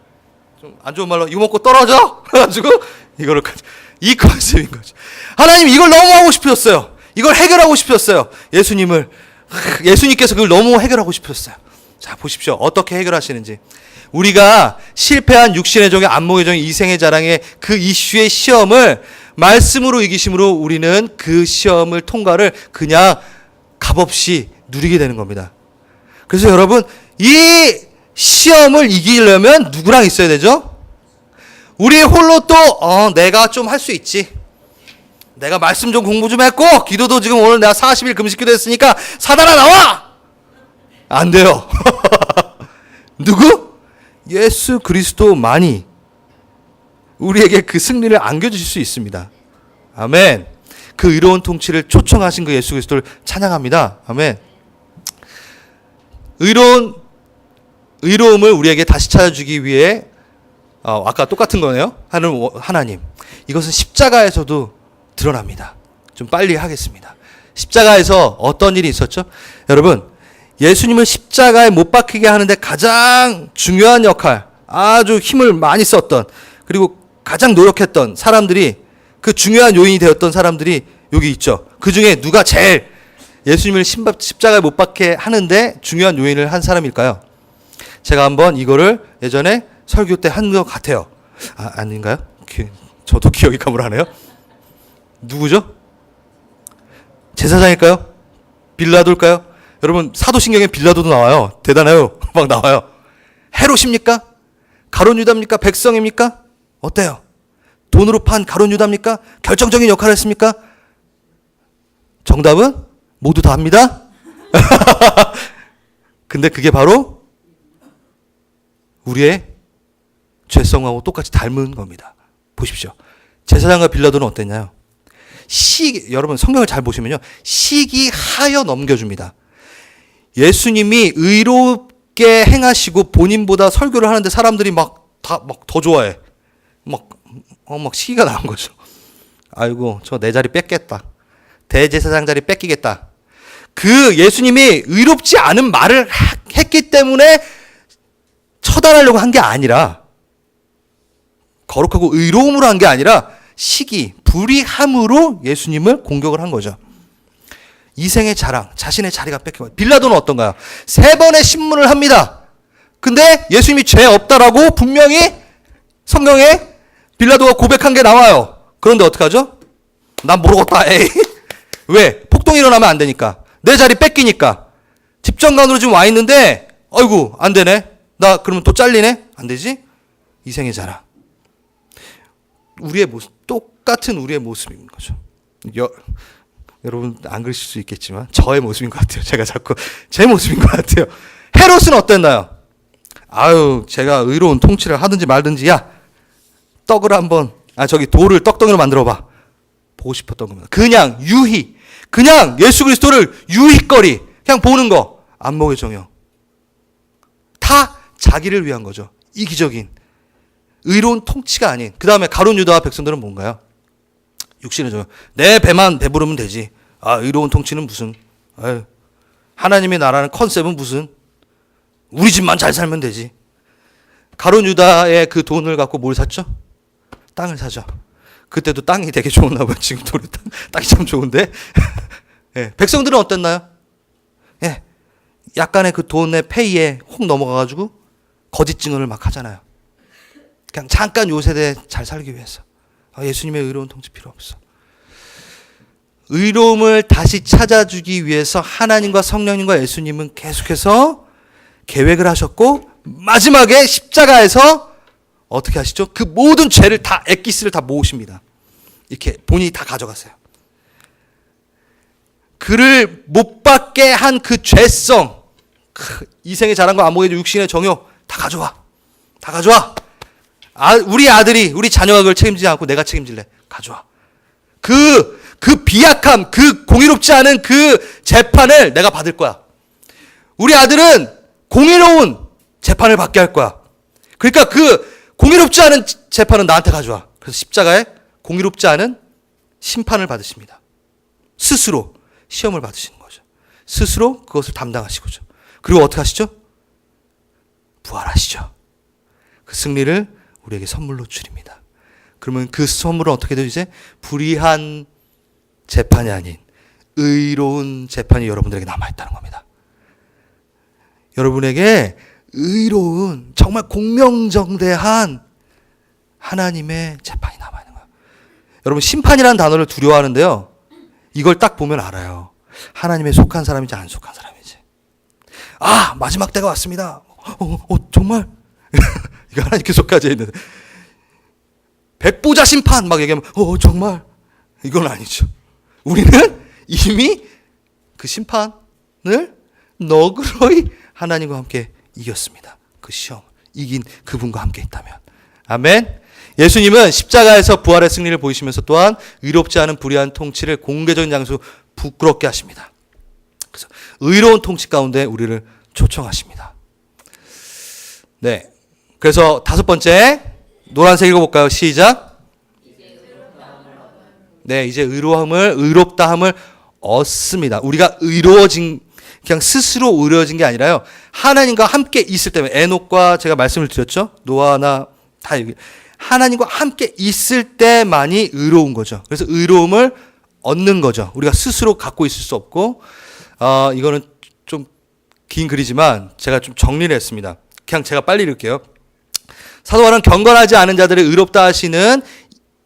좀 안 좋은 말로 이거 먹고 떨어져. 그래가지고 이거를 이 컨셉인 거죠. 하나님 이걸 너무 하고 싶으셨어요. 이걸 해결하고 싶으셨어요. 예수님께서 그걸 너무 해결하고 싶으셨어요. 자, 보십시오. 어떻게 해결하시는지. 우리가 실패한 육신의 종의 안목의 종의 이생의 자랑의 그 이슈의 시험을 말씀으로 이기심으로 우리는 그 시험을 통과를 그냥 값없이 누리게 되는 겁니다. 그래서 여러분, 이 시험을 이기려면 누구랑 있어야 되죠? 우리 홀로 또 내가 좀 할 수 있지. 내가 말씀 좀 공부 좀 했고 기도도 지금 오늘 내가 40일 금식기도 했으니까 사단아 나와! 안 돼요. 누구? 예수 그리스도만이 우리에게 그 승리를 안겨주실 수 있습니다. 아멘. 그 의로운 통치를 초청하신 그 예수 그리스도를 찬양합니다. 아멘. 의로움을 우리에게 다시 찾아주기 위해 아까 똑같은 거네요. 하나님. 이것은 십자가에서도 드러납니다. 좀 빨리 하겠습니다. 십자가에서 어떤 일이 있었죠? 여러분, 예수님을 십자가에 못 박히게 하는데 가장 중요한 역할, 아주 힘을 많이 썼던, 그리고 가장 노력했던 사람들이, 그 중요한 요인이 되었던 사람들이 여기 있죠. 그 중에 누가 제일 예수님을 십자가에 못 박게 하는데 중요한 요인을 한 사람일까요? 제가 한번 이거를 예전에 설교 때 한 것 같아요. 아닌가요? 저도 기억이 가물하네요. 누구죠? 제사장일까요? 빌라도일까요? 여러분, 사도신경에 빌라도도 나와요. 대단해요. 막 나와요. 헤롯입니까? 가룟 유다입니까? 백성입니까? 어때요? 돈으로 판 가룟 유다입니까? 결정적인 역할을 했습니까? 정답은 모두 다 합니다. 근데 그게 바로 우리의 죄성하고 똑같이 닮은 겁니다. 보십시오. 제사장과 빌라도는 어땠나요? 여러분 성경을 잘 보시면요, 시기하여 넘겨줍니다. 예수님이 의롭게 행하시고 본인보다 설교를 하는데 사람들이 막 더 좋아해. 막 시기가 나는 거죠. 아이고, 저 내 자리 뺏겠다. 대제사장 자리 뺏기겠다. 그 예수님이 의롭지 않은 말을 했기 때문에 처단하려고 한 게 아니라, 거룩하고 의로움으로 한 게 아니라 시기, 불의함으로 예수님을 공격을 한 거죠. 이생의 자랑, 자신의 자리가 뺏겨. 빌라도는 어떤가요? 3번의 신문을 합니다. 근데 예수님이 죄 없다라고 분명히 성경에 빌라도가 고백한 게 나와요. 그런데 어떡하죠? 난 모르겠다. 에이. 왜? 폭동이 일어나면 안 되니까. 내 자리 뺏기니까. 집정관으로 지금 와 있는데, 아이고, 안 되네. 나 그러면 또 잘리네? 안 되지? 이생의 자랑. 우리의 모습, 똑같은 우리의 모습인 거죠. 여러분 안 그러실 수 있겠지만 저의 모습인 것 같아요. 제가 자꾸 제 모습인 것 같아요. 헤롯은 어땠나요? 아유, 제가 의로운 통치를 하든지 말든지, 야, 떡을 한번, 돌을 떡덩이로 만들어봐. 보고 싶었던 겁니다. 그냥 유희, 그냥 예수 그리스도를 유희거리, 그냥 보는 거. 안목의 정형. 다 자기를 위한 거죠. 이기적인 의로운 통치가 아닌. 그 다음에 가룟 유다와 백성들은 뭔가요? 육신의 정형. 내 배만 배부르면 되지. 의로운 통치는 무슨. 하나님의 나라는 컨셉은 무슨. 우리 집만 잘 살면 되지. 가룟 유다의 그 돈을 갖고 뭘 샀죠? 땅을 사죠. 그때도 땅이 되게 좋았나 봐요. 지금 땅이 참 좋은데. 예, 백성들은 어땠나요? 예, 약간의 그 돈의 페이에 혹 넘어가가지고 거짓 증언을 막 하잖아요. 그냥 잠깐 요 세대에 잘 살기 위해서. 예수님의 의로운 통치 필요 없어. 의로움을 다시 찾아주기 위해서 하나님과 성령님과 예수님은 계속해서 계획을 하셨고, 마지막에 십자가에서 어떻게 하시죠? 그 모든 죄를 다, 엑기스를 다 모으십니다. 이렇게 본인이 다 가져가세요. 그를 못 받게 한 그 죄성, 이생의 자랑과 안목의 육신의 정욕 다 가져와. 다 가져와. 우리 아들이, 우리 자녀가 그걸 책임지지 않고 내가 책임질래. 가져와. 그 비약함, 그 공의롭지 않은 그 재판을 내가 받을 거야. 우리 아들은 공의로운 재판을 받게 할 거야. 그러니까 그 공의롭지 않은 재판은 나한테 가져와. 그래서 십자가에 공의롭지 않은 심판을 받으십니다. 스스로 시험을 받으시는 거죠. 스스로 그것을 담당하시고죠. 그리고 어떻게 하시죠? 부활하시죠. 그 승리를 우리에게 선물로 주립니다. 그러면 그 선물은 어떻게 되죠? 이제 불의한 재판이 아닌 의로운 재판이 여러분들에게 남아있다는 겁니다. 여러분에게 의로운, 정말 공명정대한 하나님의 재판이 남아있는 거예요. 여러분, 심판이라는 단어를 두려워하는데요, 이걸 딱 보면 알아요. 하나님에 속한 사람인지 안 속한 사람인지. 마지막 때가 왔습니다. 정말? 이거 하나님께 속하지 있는데. 백보자 심판 막 얘기하면 정말? 이건 아니죠. 우리는 이미 그 심판을 너그러이 하나님과 함께 이겼습니다. 그 시험 이긴 그분과 함께 있다면. 아멘. 예수님은 십자가에서 부활의 승리를 보이시면서 또한 의롭지 않은 불의한 통치를 공개적인 장소 부끄럽게 하십니다. 그래서 의로운 통치 가운데 우리를 초청하십니다. 네. 그래서 5번째 노란색 읽어볼까요? 시작. 네, 이제 의롭다함을 얻습니다. 우리가 의로워진, 그냥 스스로 의로워진 게 아니라요, 하나님과 함께 있을 때면, 에녹과 제가 말씀을 드렸죠? 노아나 다 여기 하나님과 함께 있을 때만이 의로운 거죠. 그래서 의로움을 얻는 거죠. 우리가 스스로 갖고 있을 수 없고, 이거는 좀 긴 글이지만 제가 좀 정리를 했습니다. 그냥 제가 빨리 읽을게요. 사도 바울은 경건하지 않은 자들을 의롭다 하시는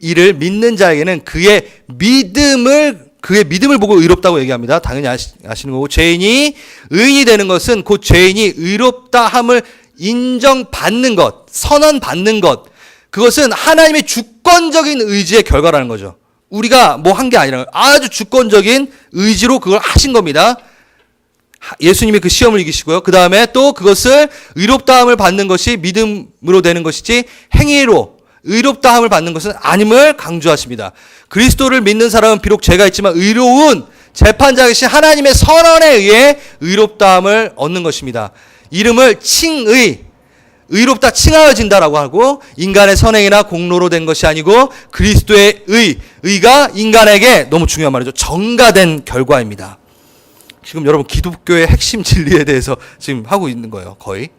이를 믿는 자에게는 그의 믿음을 보고 의롭다고 얘기합니다. 당연히 아시는 거고, 죄인이 의인이 되는 것은 곧 죄인이 의롭다함을 인정받는 것, 선언받는 것, 그것은 하나님의 주권적인 의지의 결과라는 거죠. 우리가 뭐 한 게 아니라 아주 주권적인 의지로 그걸 하신 겁니다. 예수님이 그 시험을 이기시고요. 그 다음에 또 그것을 의롭다함을 받는 것이 믿음으로 되는 것이지 행위로 의롭다함을 받는 것은 아님을 강조하십니다. 그리스도를 믿는 사람은 비록 죄가 있지만 의로운 재판장이신 하나님의 선언에 의해 의롭다함을 얻는 것입니다. 이름을 칭의, 의롭다 칭하여진다라고 하고, 인간의 선행이나 공로로 된 것이 아니고 그리스도의 의가 인간에게, 너무 중요한 말이죠, 전가된 결과입니다. 지금 여러분 기독교의 핵심 진리에 대해서 지금 하고 있는 거예요. 거의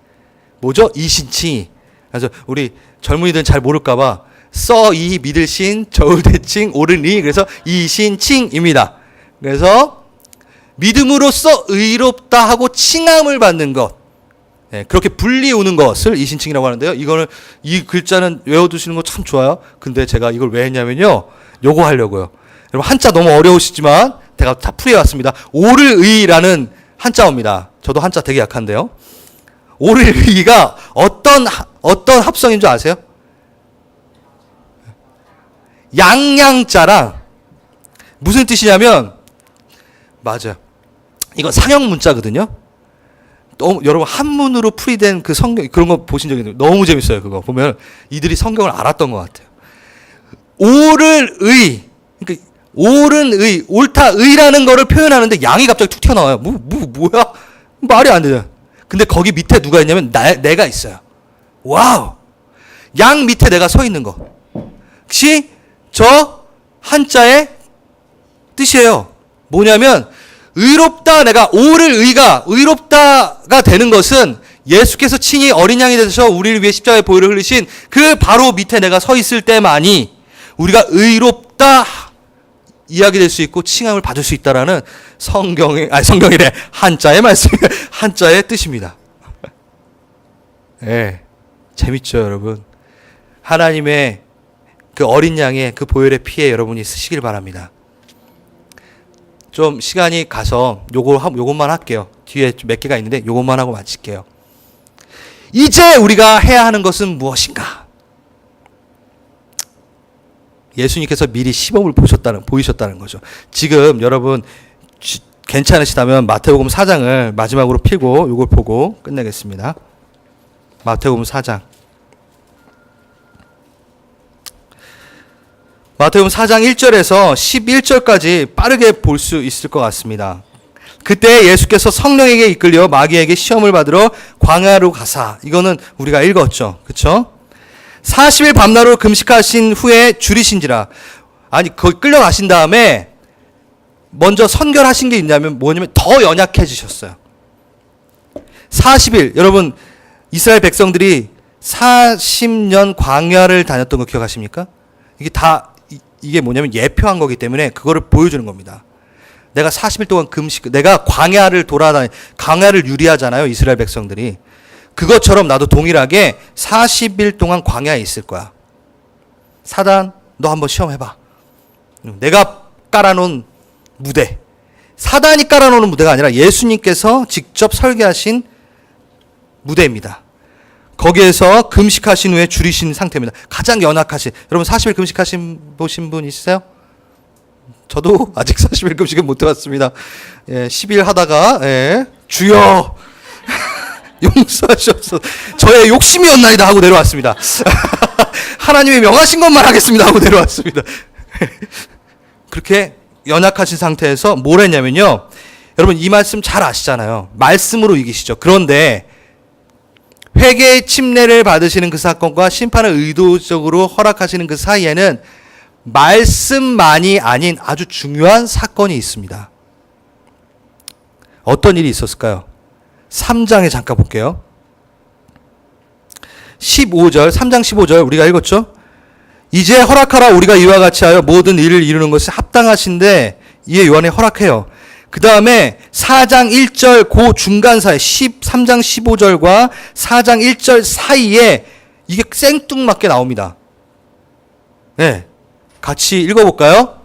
뭐죠? 이신칭이. 그래서 우리 젊은이들은 잘 모를까봐 이 믿을 신 저울 대칭 옳은 이, 그래서 이신칭입니다. 그래서 믿음으로써 의롭다 하고 칭함을 받는 것, 그렇게 분리우는 것을 이신칭이라고 하는데요. 이 글자는 외워두시는 거 참 좋아요. 근데 제가 이걸 왜 했냐면요, 요거 하려고요. 여러분 한자 너무 어려우시지만 제가 다 풀이해왔습니다. 옳을 의라는 한자어입니다. 저도 한자 되게 약한데요. 옳을 의가 어떤 합성인 줄 아세요? 양양자랑 무슨 뜻이냐면, 맞아요, 이거 상형 문자거든요. 여러분 한문으로 풀이된 그 성경, 그런 거 보신 적 있나요? 너무 재밌어요. 그거 보면 이들이 성경을 알았던 것 같아요. 옳을 의, 그러니까 옳은 의, 옳다 의라는 거를 표현하는데 양이 갑자기 툭 튀어나와요. 뭐야? 말이 안 돼요. 근데 거기 밑에 누가 있냐면 내가 있어요. 와우! 양 밑에 내가 서 있는 거. 혹시 저 한자의 뜻이에요. 뭐냐면, 의롭다, 내가 옳을 의가 의롭다가 되는 것은 예수께서 친히 어린 양이 되셔서 우리를 위해 십자가의 보혈을 흘리신 그 바로 밑에 내가 서 있을 때만이 우리가 의롭다 이야기 될 수 있고 칭함을 받을 수 있다라는 성경이래, 한자의 말씀, 한자의 뜻입니다. 네, 재밌죠, 여러분? 하나님의 그 어린 양의 그 보혈의 피에 여러분이 쓰시길 바랍니다. 좀 시간이 가서 요것만 할게요. 뒤에 몇 개가 있는데 요것만 하고 마칠게요. 이제 우리가 해야 하는 것은 무엇인가? 예수님께서 미리 시범을 보이셨다는 거죠. 지금 여러분 괜찮으시다면 마태복음 4장을 마지막으로 펴고 요걸 보고 끝내겠습니다. 마태복음 4장. 마태복음 4장 1절에서 11절까지 빠르게 볼 수 있을 것 같습니다. 그때 예수께서 성령에게 이끌려 마귀에게 시험을 받으러 광야로 가사, 이거는 우리가 읽었죠. 그렇죠? 40일 밤낮으로 금식하신 후에 줄이신지라. 아니, 거기 끌려가신 다음에 먼저 선결하신 게 있냐면 뭐냐면 더 연약해지셨어요. 40일, 여러분 이스라엘 백성들이 40년 광야를 다녔던 거 기억하십니까? 이게 뭐냐면 예표한 거기 때문에 그거를 보여주는 겁니다. 내가 40일 동안 내가 광야를 유리하잖아요, 이스라엘 백성들이. 그것처럼 나도 동일하게 40일 동안 광야에 있을 거야. 사단, 너 한번 시험해봐. 내가 깔아놓은 무대, 사단이 깔아놓은 무대가 아니라 예수님께서 직접 설계하신 무대입니다. 거기에서 금식하신 후에 줄이신 상태입니다. 가장 연약하신, 여러분 40일 보신 분 있으세요? 저도 아직 40일 금식은 못 해봤습니다. 10일 하다가, 주여 용서하시옵소서, 저의 욕심이었나이다 하고 내려왔습니다. 하나님이 명하신 것만 하겠습니다 하고 내려왔습니다. 그렇게 연약하신 상태에서 뭘 했냐면요, 여러분 이 말씀 잘 아시잖아요. 말씀으로 이기시죠. 그런데 회개의 침례를 받으시는 그 사건과 심판을 의도적으로 허락하시는 그 사이에는 말씀만이 아닌 아주 중요한 사건이 있습니다. 어떤 일이 있었을까요? 3장에 잠깐 볼게요. 3장 15절 우리가 읽었죠? 이제 허락하라, 우리가 이와 같이 하여 모든 일을 이루는 것이 합당하신데 이에 요한이 허락해요. 그 다음에 4장 1절 그 중간 사이, 3장 15절과 4장 1절 사이에 이게 생뚱맞게 나옵니다. 네, 같이 읽어볼까요?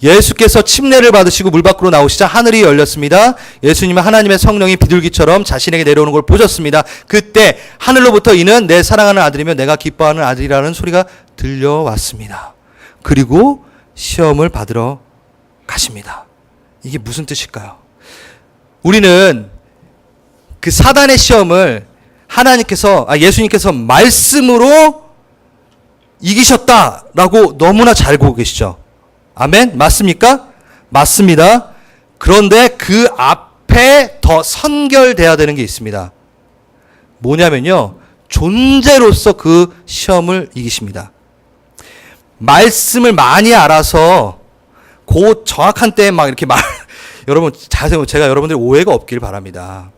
예수께서 침례를 받으시고 물 밖으로 나오시자 하늘이 열렸습니다. 예수님은 하나님의 성령이 비둘기처럼 자신에게 내려오는 걸 보셨습니다. 그때 하늘로부터 이는 내 사랑하는 아들이며 내가 기뻐하는 아들이라는 소리가 들려왔습니다. 그리고 시험을 받으러 가십니다. 이게 무슨 뜻일까요? 우리는 그 사단의 시험을 예수님께서 말씀으로 이기셨다라고 너무나 잘 보고 계시죠. 아멘? 맞습니까? 맞습니다. 그런데 그 앞에 더 선결돼야 되는 게 있습니다. 뭐냐면요. 존재로서 그 시험을 이기십니다. 말씀을 많이 알아서 그 정확한 때에 막 이렇게 여러분 자세히 제가 여러분들 오해가 없길 바랍니다.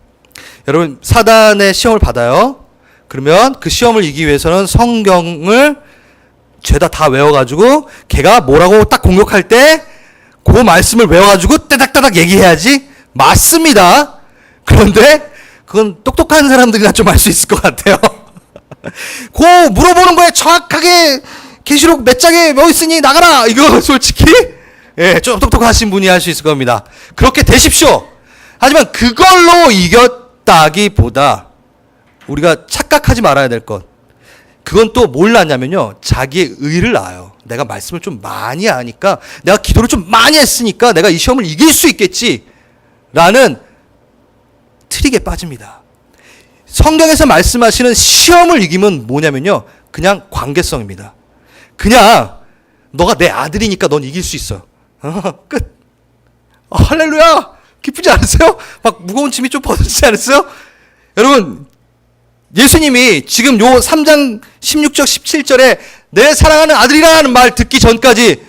여러분 사단의 시험을 받아요. 그러면 그 시험을 이기기 위해서는 성경을 죄다 다 외워가지고 걔가 뭐라고 딱 공격할 때 그 말씀을 외워가지고 따닥따닥 얘기해야지. 맞습니다. 그런데 그건 똑똑한 사람들이나 좀 할 수 있을 것 같아요. 그 물어보는 거에 정확하게 계시록 몇 장에 뭐 있으니 나가라. 이거 솔직히 예, 좀 똑똑하신 분이 할 수 있을 겁니다. 그렇게 되십시오. 하지만 그걸로 이겼다기보다 우리가 착각하지 말아야 될 것. 그건 또 뭘 낳냐면요. 자기의 의를 낳아요. 내가 말씀을 좀 많이 하니까, 내가 기도를 좀 많이 했으니까 내가 이 시험을 이길 수 있겠지. 라는 트릭에 빠집니다. 성경에서 말씀하시는 시험을 이기면 뭐냐면요. 그냥 관계성입니다. 그냥 너가 내 아들이니까 넌 이길 수 있어. 끝. 할렐루야. 기쁘지 않으세요? 막 무거운 짐이 좀 벗어지지 않으세요? 여러분 예수님이 지금 요 3장 16절 17절에 내 사랑하는 아들이라는 말 듣기 전까지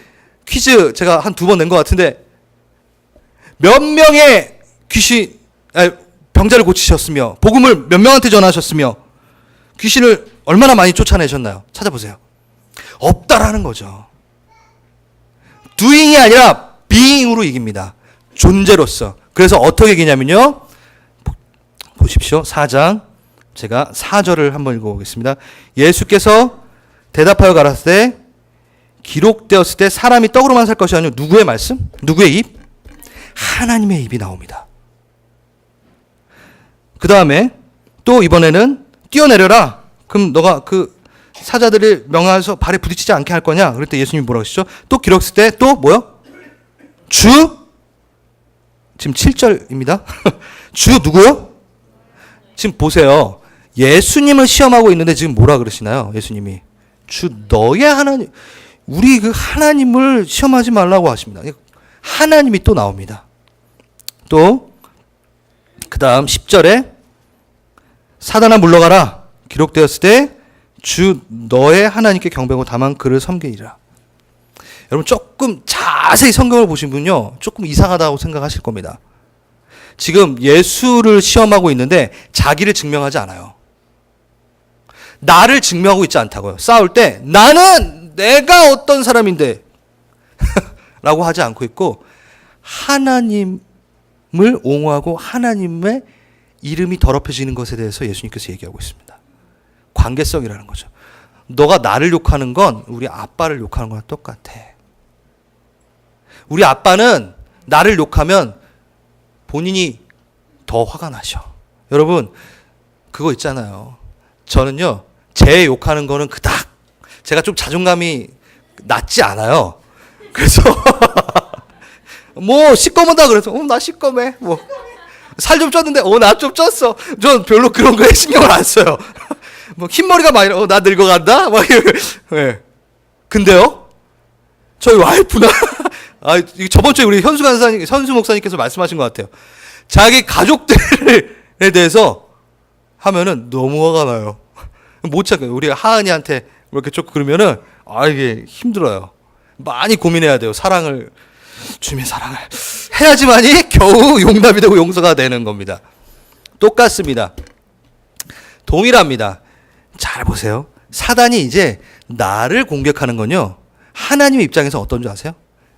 퀴즈 제가 한 2번 낸 것 같은데 몇 명의 병자를 고치셨으며 복음을 몇 명한테 전하셨으며 귀신을 얼마나 많이 쫓아내셨나요? 찾아보세요. 없다라는 거죠. doing이 아니라 being으로 이깁니다. 존재로서. 그래서 어떻게 이기냐면요. 보십시오. 4장 제가 4절을 한번 읽어보겠습니다. 예수께서 대답하여 가라사대 기록되었을 때 사람이 떡으로만 살 것이 아니요 누구의 말씀? 누구의 입? 하나님의 입이 나옵니다. 그 다음에 또 이번에는 뛰어내려라. 그럼 너가 그 사자들을 명하여서 발에 부딪히지 않게 할 거냐? 그럴 때 예수님이 뭐라고 하시죠? 또 기록했을 때 또 뭐요? 주 지금 7절입니다. 주 누구요? 지금 보세요. 예수님을 시험하고 있는데 지금 뭐라 그러시나요? 예수님이 주 너의 하나님, 우리 그 하나님을 시험하지 말라고 하십니다. 하나님이 또 나옵니다. 또 그 다음 10절에 사단아 물러가라. 기록되었을 때 주 너의 하나님께 경배하고 다만 그를 섬기리라. 여러분 조금 자세히 성경을 보신 분요 조금 이상하다고 생각하실 겁니다. 지금 예수를 시험하고 있는데 자기를 증명하지 않아요. 나를 증명하고 있지 않다고요. 싸울 때 나는 내가 어떤 사람인데 라고 하지 않고 있고 하나님을 옹호하고 하나님의 이름이 더럽혀지는 것에 대해서 예수님께서 얘기하고 있습니다. 관계성이라는 거죠. 너가 나를 욕하는 건 우리 아빠를 욕하는 거랑 똑같아. 우리 아빠는 나를 욕하면 본인이 더 화가 나셔. 여러분 그거 있잖아요. 저는요 제 욕하는 거는 그닥 제가 좀 자존감이 낮지 않아요. 그래서 뭐 시꺼먼다 그래서 나 시꺼매 뭐 살 좀 쪘는데 나 좀 쪘어. 전 별로 그런 거에 신경을 안 써요. 뭐 흰머리가 많이 나 늙어간다 막 네. 근데요 저희 와이프나 저번 주에 우리 현수 목사님께서 말씀하신 것 같아요. 자기 가족들에 대해서 하면은 너무 화가 나요. 못 참아요. 우리 하은이한테 이렇게 쭉 그러면은 이게 힘들어요. 많이 고민해야 돼요. 주님의 사랑을 해야지만이 겨우 용납이 되고 용서가 되는 겁니다. 똑같습니다. 동일합니다. 잘 보세요. 사단이 이제 나를 공격하는 건요. 하나님의 입장에서 어떤 줄 아세요?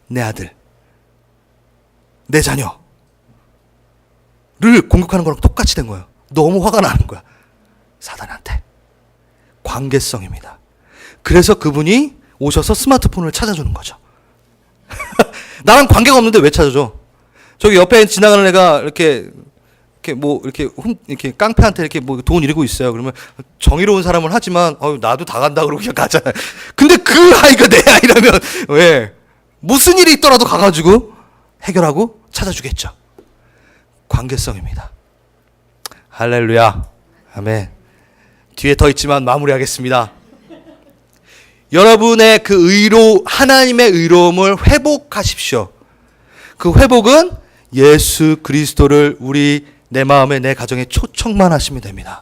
내 아들, 내 자녀를 공격하는 거랑 똑같이 된 거예요. 너무 화가 나는 거야. 사단한테. 관계성입니다. 그래서 그분이 오셔서 스마트폰을 찾아주는 거죠. 나랑 관계가 없는데 왜 찾아줘? 저기 옆에 지나가는 애가 이렇게 깡패한테 이렇게 뭐 돈 잃고 있어요. 그러면 정의로운 사람은 하지만 나도 다 간다 그러고 그냥 가잖아요. 근데 그 아이가 내 아이라면 왜 무슨 일이 있더라도 가가지고 해결하고 찾아주겠죠. 관계성입니다. 할렐루야. 아멘. 뒤에 더 있지만 마무리하겠습니다. 여러분의 그 하나님의 의로움을 회복하십시오. 그 회복은 예수 그리스도를 내 마음에 내 가정에 초청만 하시면 됩니다.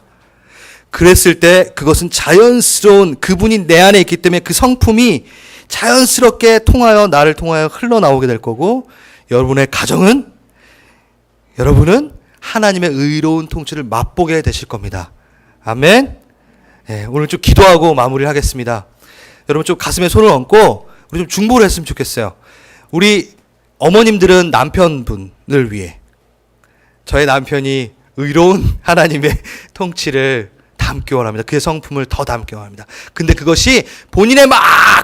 그랬을 때 그것은 자연스러운 그분이 내 안에 있기 때문에 그 성품이 자연스럽게 나를 통하여 흘러나오게 될 거고, 여러분의 가정은, 여러분은 하나님의 의로운 통치를 맛보게 되실 겁니다. 아멘. 네, 오늘 좀 기도하고 마무리를 하겠습니다. 여러분 좀 가슴에 손을 얹고 우리 좀 중보를 했으면 좋겠어요. 우리 어머님들은 남편분을 위해, 저의 남편이 의로운 하나님의 통치를 담기 원합니다. 그의 성품을 더 담기 원합니다. 근데 그것이 본인의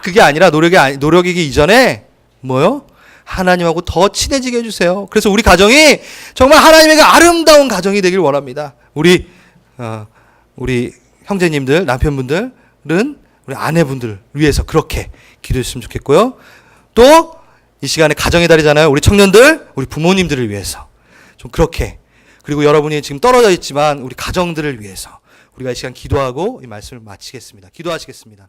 그게 아니라 노력이기 이전에 뭐요? 하나님하고 더 친해지게 해주세요. 그래서 우리 가정이 정말 하나님에게 아름다운 가정이 되길 원합니다. 우리 형제님들, 남편분들은 우리 아내분들 위해서 그렇게 기도했으면 좋겠고요. 또 이 시간에 가정의 달이잖아요. 우리 청년들, 우리 부모님들을 위해서 좀 그렇게, 그리고 여러분이 지금 떨어져 있지만 우리 가정들을 위해서 우리가 이 시간 기도하고 이 말씀을 마치겠습니다. 기도하시겠습니다.